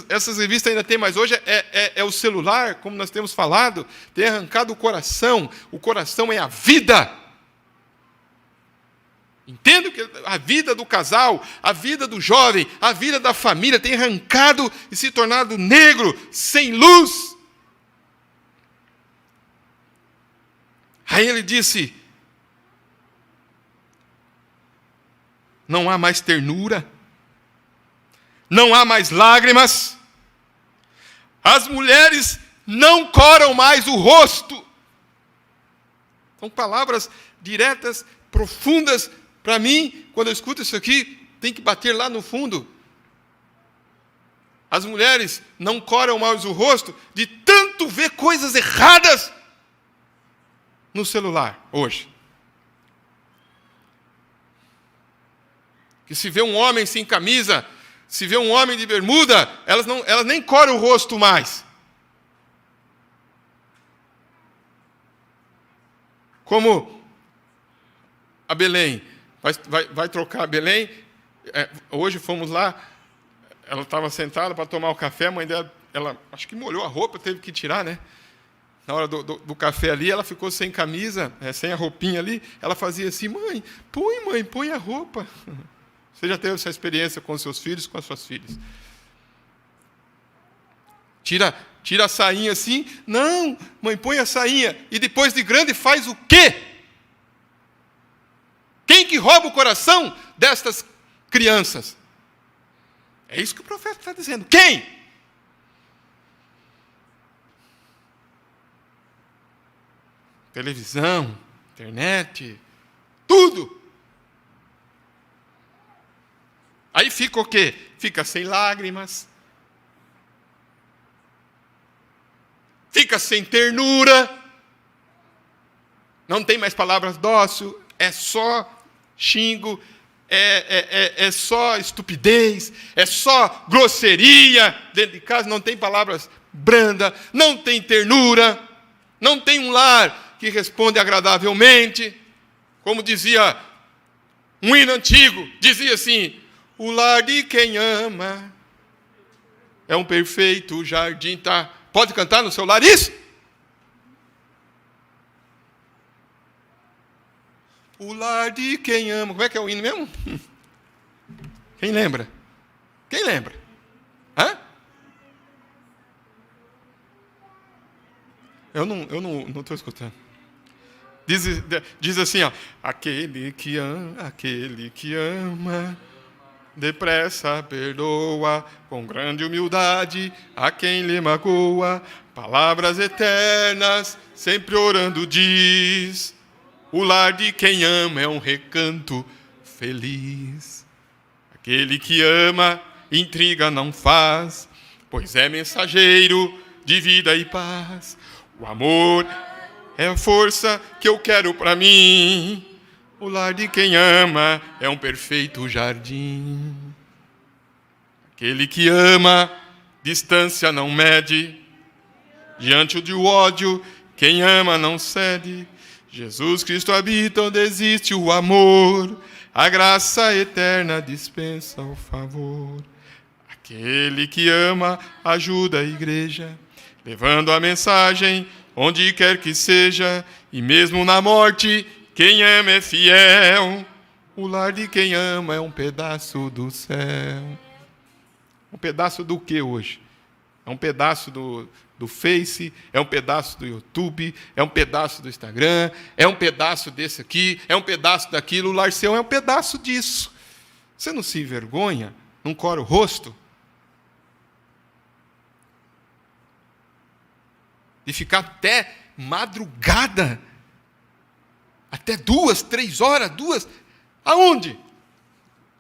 Essas revistas ainda tem, mas hoje é o celular, como nós temos falado, tem arrancado o coração. O coração é a vida. Entendo que a vida do casal, a vida do jovem, a vida da família tem arrancado e se tornado negro, sem luz. Aí ele disse, não há mais ternura, não há mais lágrimas, as mulheres não coram mais o rosto. São palavras diretas, profundas. Para mim, quando eu escuto isso aqui, tem que bater lá no fundo. As mulheres não coram mais o rosto de tanto ver coisas erradas no celular, hoje. Que se vê um homem sem camisa, se vê um homem de bermuda, elas nem coram o rosto mais. Como a Belém, vai trocar a Belém. Hoje fomos lá, ela estava sentada para tomar o café, a mãe dela, ela acho que molhou a roupa, teve que tirar, né? Na hora do café ali, ela ficou sem camisa, sem a roupinha ali, ela fazia assim, mãe, põe a roupa. Você já teve essa experiência com os seus filhos, com as suas filhas? Tira a sainha assim. Não, mãe, põe a sainha. E depois de grande faz o quê? Quem que rouba o coração destas crianças? É isso que o profeta está dizendo. Quem? Televisão, internet, tudo. Aí fica o quê? Fica sem lágrimas. Fica sem ternura. Não tem mais palavras dóceis. É só xingo. É só estupidez. É só grosseria. Dentro de casa não tem palavras brandas. Não tem ternura. Não tem um lar que responde agradavelmente. Como dizia um hino antigo. Dizia assim... O lar de quem ama é um perfeito jardim. Tá? Pode cantar no seu lar isso? O lar de quem ama. Como é que é o hino mesmo? Quem lembra? Quem lembra? Hã? Eu não estou escutando. Diz assim, ó. Aquele que ama... Depressa perdoa, com grande humildade, a quem lhe magoa, palavras eternas, sempre orando diz, o lar de quem ama é um recanto feliz. Aquele que ama, intriga não faz, pois é mensageiro de vida e paz. O amor é a força que eu quero para mim. O lar de quem ama é um perfeito jardim. Aquele que ama, distância não mede. Diante do ódio, quem ama não cede. Jesus Cristo habita onde existe o amor. A graça eterna dispensa o favor. Aquele que ama ajuda a igreja, levando a mensagem onde quer que seja. E mesmo na morte, quem ama é fiel. O lar de quem ama é um pedaço do céu. Um pedaço do que hoje? É um pedaço do Face, é um pedaço do YouTube, é um pedaço do Instagram, é um pedaço desse aqui, é um pedaço daquilo. O lar seu é um pedaço disso. Você não se envergonha? Não cora o rosto? De ficar até madrugada, até 2, 3 horas, aonde?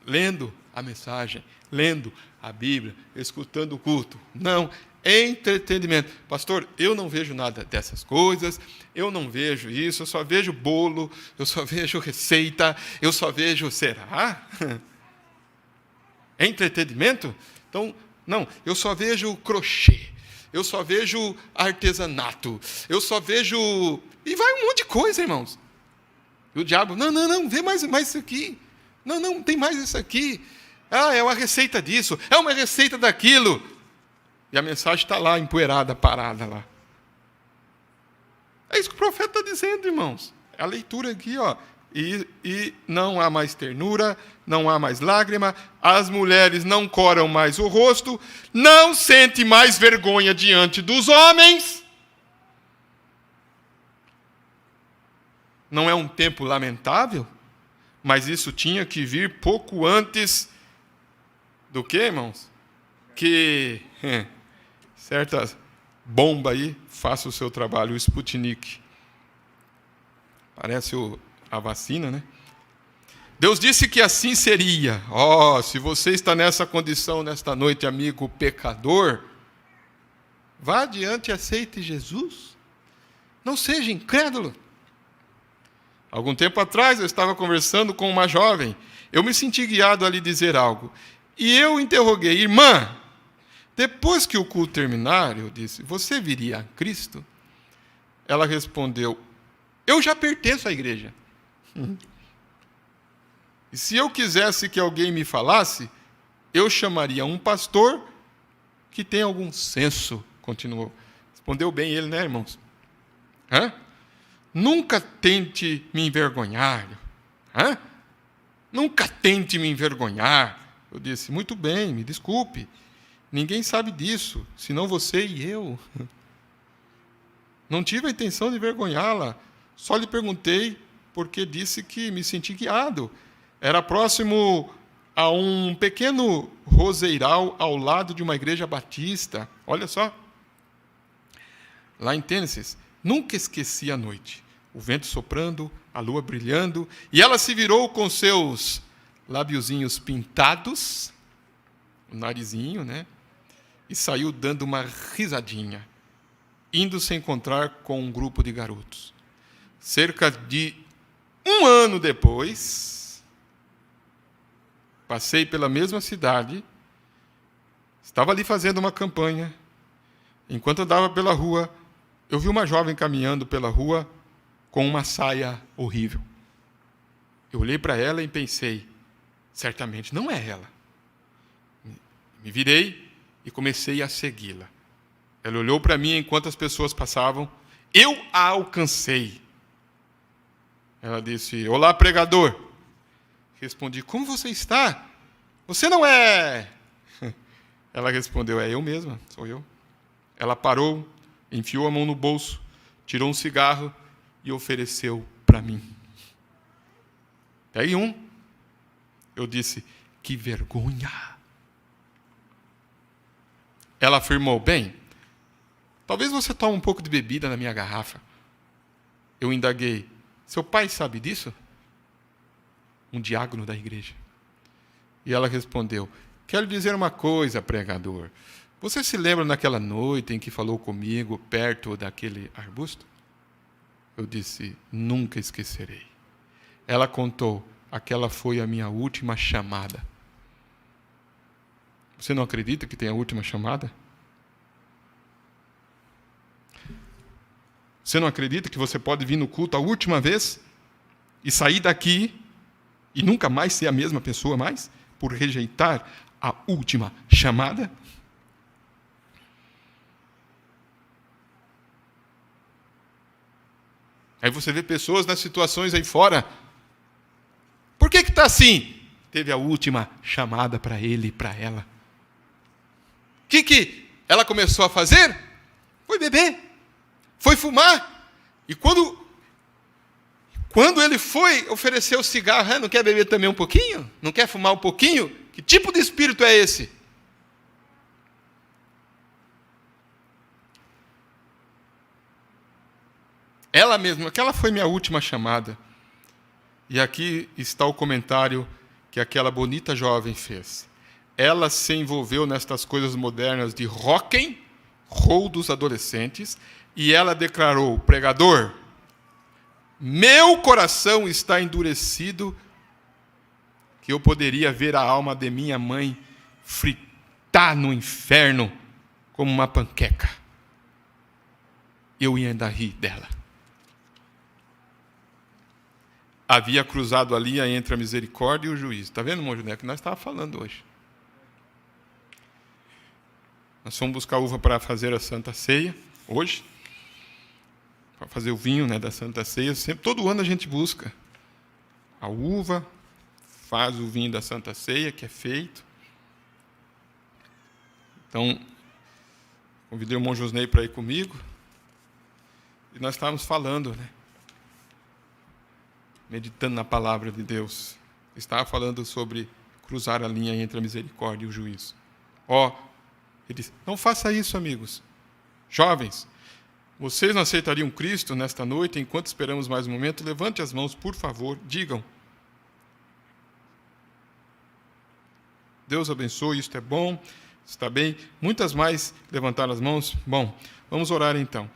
Lendo a mensagem, lendo a Bíblia, escutando o culto. Não, entretenimento. Pastor, eu não vejo nada dessas coisas, eu não vejo isso, eu só vejo bolo, eu só vejo receita, eu só vejo... Será? É entretenimento? Então, não, eu só vejo crochê, eu só vejo artesanato, eu só vejo... E vai um monte de coisa, irmãos. E o diabo, não, vê mais isso aqui. Não, tem mais isso aqui. Ah, é uma receita disso, é uma receita daquilo. E a mensagem está lá, empoeirada, parada lá. É isso que o profeta está dizendo, irmãos. É a leitura aqui, ó. E não há mais ternura, não há mais lágrima, as mulheres não coram mais o rosto, não sente mais vergonha diante dos homens. Não é um tempo lamentável, mas isso tinha que vir pouco antes do que, irmãos? Que certa bomba aí faça o seu trabalho, o Sputnik. Parece a vacina, né? Deus disse que assim seria. Se você está nessa condição nesta noite, amigo pecador, vá adiante e aceite Jesus. Não seja incrédulo. Algum tempo atrás, eu estava conversando com uma jovem. Eu me senti guiado a lhe dizer algo. E eu interroguei, irmã, depois que o culto terminar, eu disse, você viria a Cristo? Ela respondeu, eu já pertenço à igreja. E se eu quisesse que alguém me falasse, eu chamaria um pastor que tem algum senso, continuou. Respondeu bem ele, né, irmãos? Nunca tente me envergonhar. Nunca tente me envergonhar. Eu disse, muito bem, me desculpe. Ninguém sabe disso, senão você e eu. Não tive a intenção de envergonhá-la. Só lhe perguntei porque disse que me senti guiado. Era próximo a um pequeno roseiral ao lado de uma igreja batista. Olha só. Lá em Tênesis. Nunca esqueci a noite. O vento soprando, a lua brilhando, e ela se virou com seus lábiozinhos pintados, o narizinho, né? E saiu dando uma risadinha, indo se encontrar com um grupo de garotos. Cerca de 1 ano depois, passei pela mesma cidade, estava ali fazendo uma campanha. Enquanto andava pela rua, eu vi uma jovem caminhando pela rua com uma saia horrível. Eu olhei para ela e pensei, certamente não é ela. Me virei e comecei a segui-la. Ela olhou para mim enquanto as pessoas passavam. Eu a alcancei. Ela disse, olá, pregador. Respondi, como você está? Você não é... Ela respondeu, é eu mesma, sou eu. Ela parou, enfiou a mão no bolso, tirou um cigarro e ofereceu para mim. Pegue um. Eu disse, que vergonha. Ela afirmou, bem, talvez você tome um pouco de bebida na minha garrafa. Eu indaguei, seu pai sabe disso? Um diácono da igreja. E ela respondeu, quero dizer uma coisa, pregador. Você se lembra naquela noite em que falou comigo perto daquele arbusto? Eu disse: nunca esquecerei. Ela contou: aquela foi a minha última chamada. Você não acredita que tem a última chamada? Você não acredita que você pode vir no culto a última vez e sair daqui e nunca mais ser a mesma pessoa mais, por rejeitar a última chamada? Aí você vê pessoas nas situações aí fora. Por que está assim? Teve a última chamada para ele e para ela. O que ela começou a fazer? Foi beber. Foi fumar. E quando ele foi oferecer o cigarro, não quer beber também um pouquinho? Não quer fumar um pouquinho? Que tipo de espírito é esse? Ela mesma, aquela foi minha última chamada. E aqui está o comentário que aquela bonita jovem fez. Ela se envolveu nestas coisas modernas de rock and roll dos adolescentes e ela declarou: pregador, meu coração está endurecido que eu poderia ver a alma de minha mãe fritar no inferno como uma panqueca. Eu ia ainda rir dela. Havia cruzado a linha entre a misericórdia e o juízo. Está vendo, irmão Judé, que nós estávamos falando hoje. Nós fomos buscar uva para fazer a Santa Ceia, hoje. Para fazer o vinho, né, da Santa Ceia. Todo ano a gente busca a uva, faz o vinho da Santa Ceia, que é feito. Então, convidei o irmão Josnei para ir comigo. E nós estávamos falando, né? Meditando na palavra de Deus. Estava falando sobre cruzar a linha entre a misericórdia e o juízo. Ele disse: não faça isso, amigos. Jovens, vocês não aceitariam Cristo nesta noite? Enquanto esperamos mais um momento, levante as mãos, por favor, digam. Deus abençoe, isto é bom, está bem. Muitas mais levantaram as mãos. Bom, vamos orar então.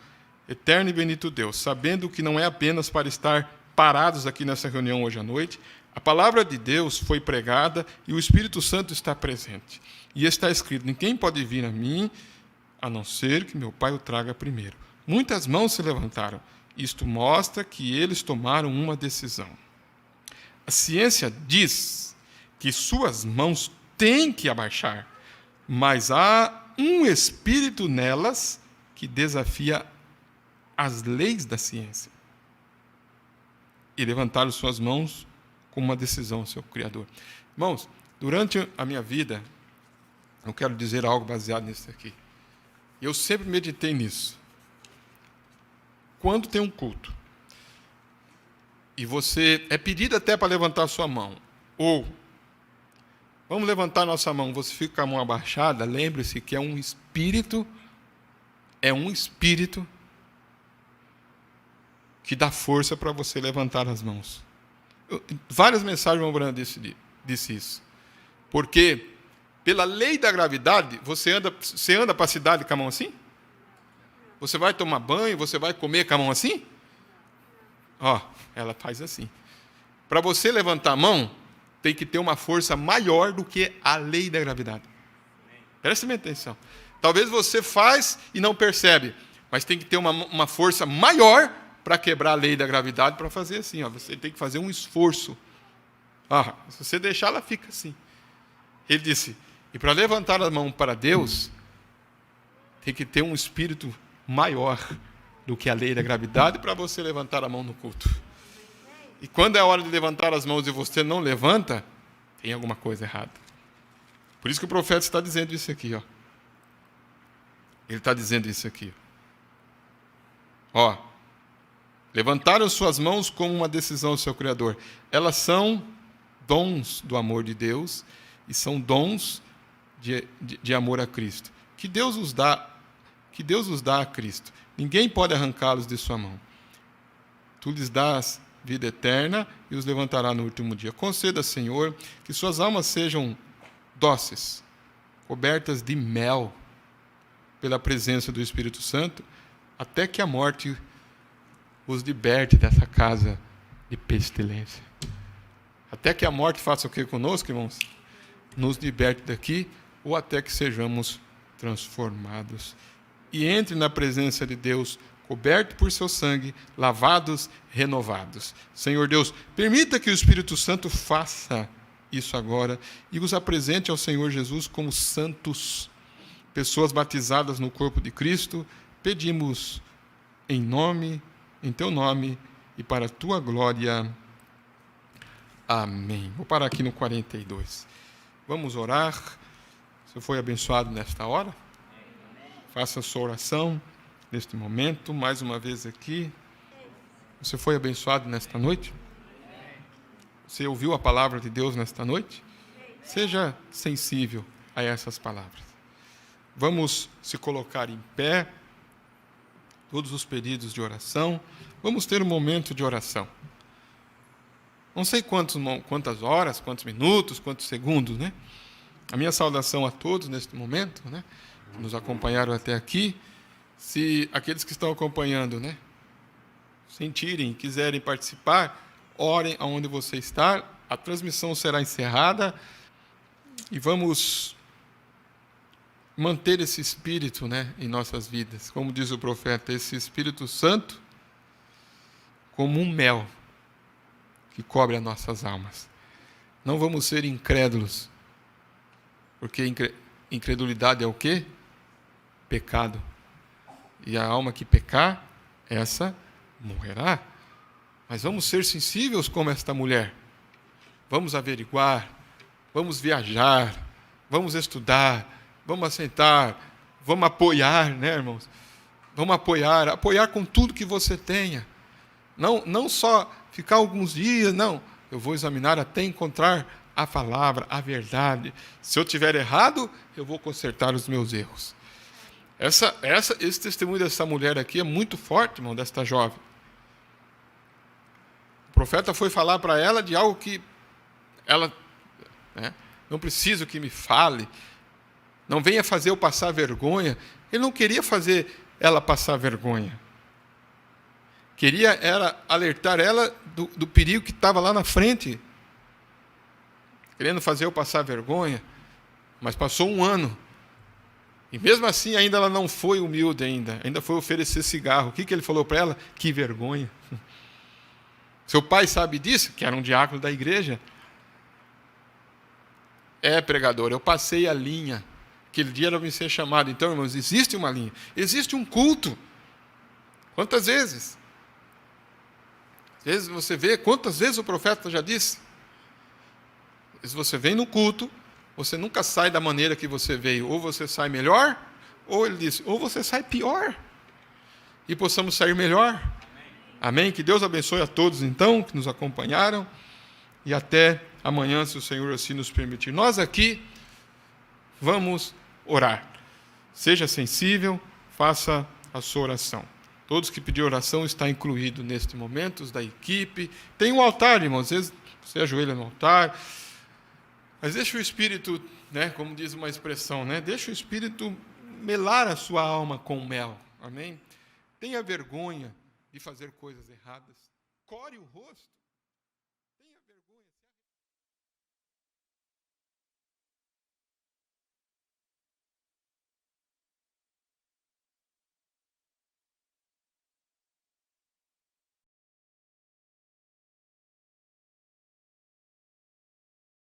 Eterno e bendito Deus, sabendo que não é apenas para estar parados aqui nessa reunião hoje à noite, a palavra de Deus foi pregada e o Espírito Santo está presente. E está escrito: ninguém pode vir a mim, a não ser que meu Pai o traga primeiro. Muitas mãos se levantaram. Isto mostra que eles tomaram uma decisão. A ciência diz que suas mãos têm que abaixar, mas há um espírito nelas que desafia as leis da ciência. E levantaram suas mãos com uma decisão ao seu Criador. Irmãos, durante a minha vida, eu quero dizer algo baseado nisso aqui. Eu sempre meditei nisso. Quando tem um culto, e você é pedido até para levantar a sua mão, ou vamos levantar a nossa mão, você fica com a mão abaixada, lembre-se que é um espírito que dá força para você levantar as mãos. Várias mensagens o Abraham disse isso. Porque, pela lei da gravidade, você anda para a cidade com a mão assim? Você vai tomar banho, você vai comer com a mão assim? Ela faz assim. Para você levantar a mão, tem que ter uma força maior do que a lei da gravidade. Preste bem atenção. Talvez você faz e não percebe, mas tem que ter uma força maior para quebrar a lei da gravidade, para fazer assim. Você tem que fazer um esforço. Se você deixar, ela fica assim. Ele disse: e para levantar a mão para Deus, tem que ter um espírito maior do que a lei da gravidade para você levantar a mão no culto. E quando é a hora de levantar as mãos e você não levanta, tem alguma coisa errada. Por isso que o profeta está dizendo isso aqui. Ele está dizendo isso aqui. Levantaram suas mãos como uma decisão ao seu Criador. Elas são dons do amor de Deus e são dons de amor a Cristo. Que Deus os dá a Cristo. Ninguém pode arrancá-los de sua mão. Tu lhes dás vida eterna e os levantará no último dia. Conceda, Senhor, que suas almas sejam dóceis, cobertas de mel pela presença do Espírito Santo, até que a morte os liberte dessa casa de pestilência. Até que a morte faça o que conosco, irmãos? Nos liberte daqui, ou até que sejamos transformados. E entre na presença de Deus, coberto por seu sangue, lavados, renovados. Senhor Deus, permita que o Espírito Santo faça isso agora e os apresente ao Senhor Jesus como santos, pessoas batizadas no corpo de Cristo. Pedimos em teu nome e para a tua glória. Amém. Vou parar aqui no 42. Vamos orar. Você foi abençoado nesta hora? Faça a sua oração neste momento, mais uma vez aqui. Você foi abençoado nesta noite? Você ouviu a palavra de Deus nesta noite? Seja sensível a essas palavras. Vamos se colocar em pé, todos os pedidos de oração. Vamos ter um momento de oração. Não sei quantas horas, quantos minutos, quantos segundos, né? A minha saudação a todos neste momento, né? Que nos acompanharam até aqui. Se aqueles que estão acompanhando, né, sentirem, quiserem participar, orem aonde você está. A transmissão será encerrada e vamos manter esse espírito, né, em nossas vidas. Como diz o profeta, esse Espírito Santo como um mel que cobre as nossas almas. Não vamos ser incrédulos, porque incredulidade é o quê? Pecado. E a alma que pecar, essa morrerá. Mas vamos ser sensíveis como esta mulher. Vamos averiguar, vamos viajar, vamos estudar, vamos assentar, vamos apoiar, né, irmãos? Vamos apoiar com tudo que você tenha. Não só ficar alguns dias, não. Eu vou examinar até encontrar a palavra, a verdade. Se eu tiver errado, eu vou consertar os meus erros. Esse testemunho dessa mulher aqui é muito forte, irmão, desta jovem. O profeta foi falar para ela de algo que ela, né, não preciso que me fale, não venha fazer eu passar vergonha. Ele não queria fazer ela passar vergonha. Era alertar ela do perigo que estava lá na frente. Querendo fazer eu passar vergonha. Mas passou um ano. E mesmo assim, ainda ela não foi humilde ainda foi oferecer cigarro. O que ele falou para ela? Que vergonha. Seu pai sabe disso? Que era um diácono da igreja. Pregador, eu passei a linha. Aquele dia era para ser chamado. Então, irmãos, existe uma linha. Existe um culto. Quantas vezes? Às vezes você vê, quantas vezes o profeta já disse? Se você vem no culto, você nunca sai da maneira que você veio. Ou você sai melhor, ou ele disse, ou você sai pior. E possamos sair melhor. Amém? Que Deus abençoe a todos, então, que nos acompanharam. E até amanhã, se o Senhor assim nos permitir. Nós aqui vamos orar. Seja sensível, faça a sua oração. Todos que pediram oração estão incluídos neste momento, os da equipe. Tem um altar, irmãos. Às vezes você ajoelha no altar. Mas deixa o Espírito, né, como diz uma expressão, né, deixa o Espírito melar a sua alma com mel. Amém? Tenha vergonha de fazer coisas erradas. Core o rosto.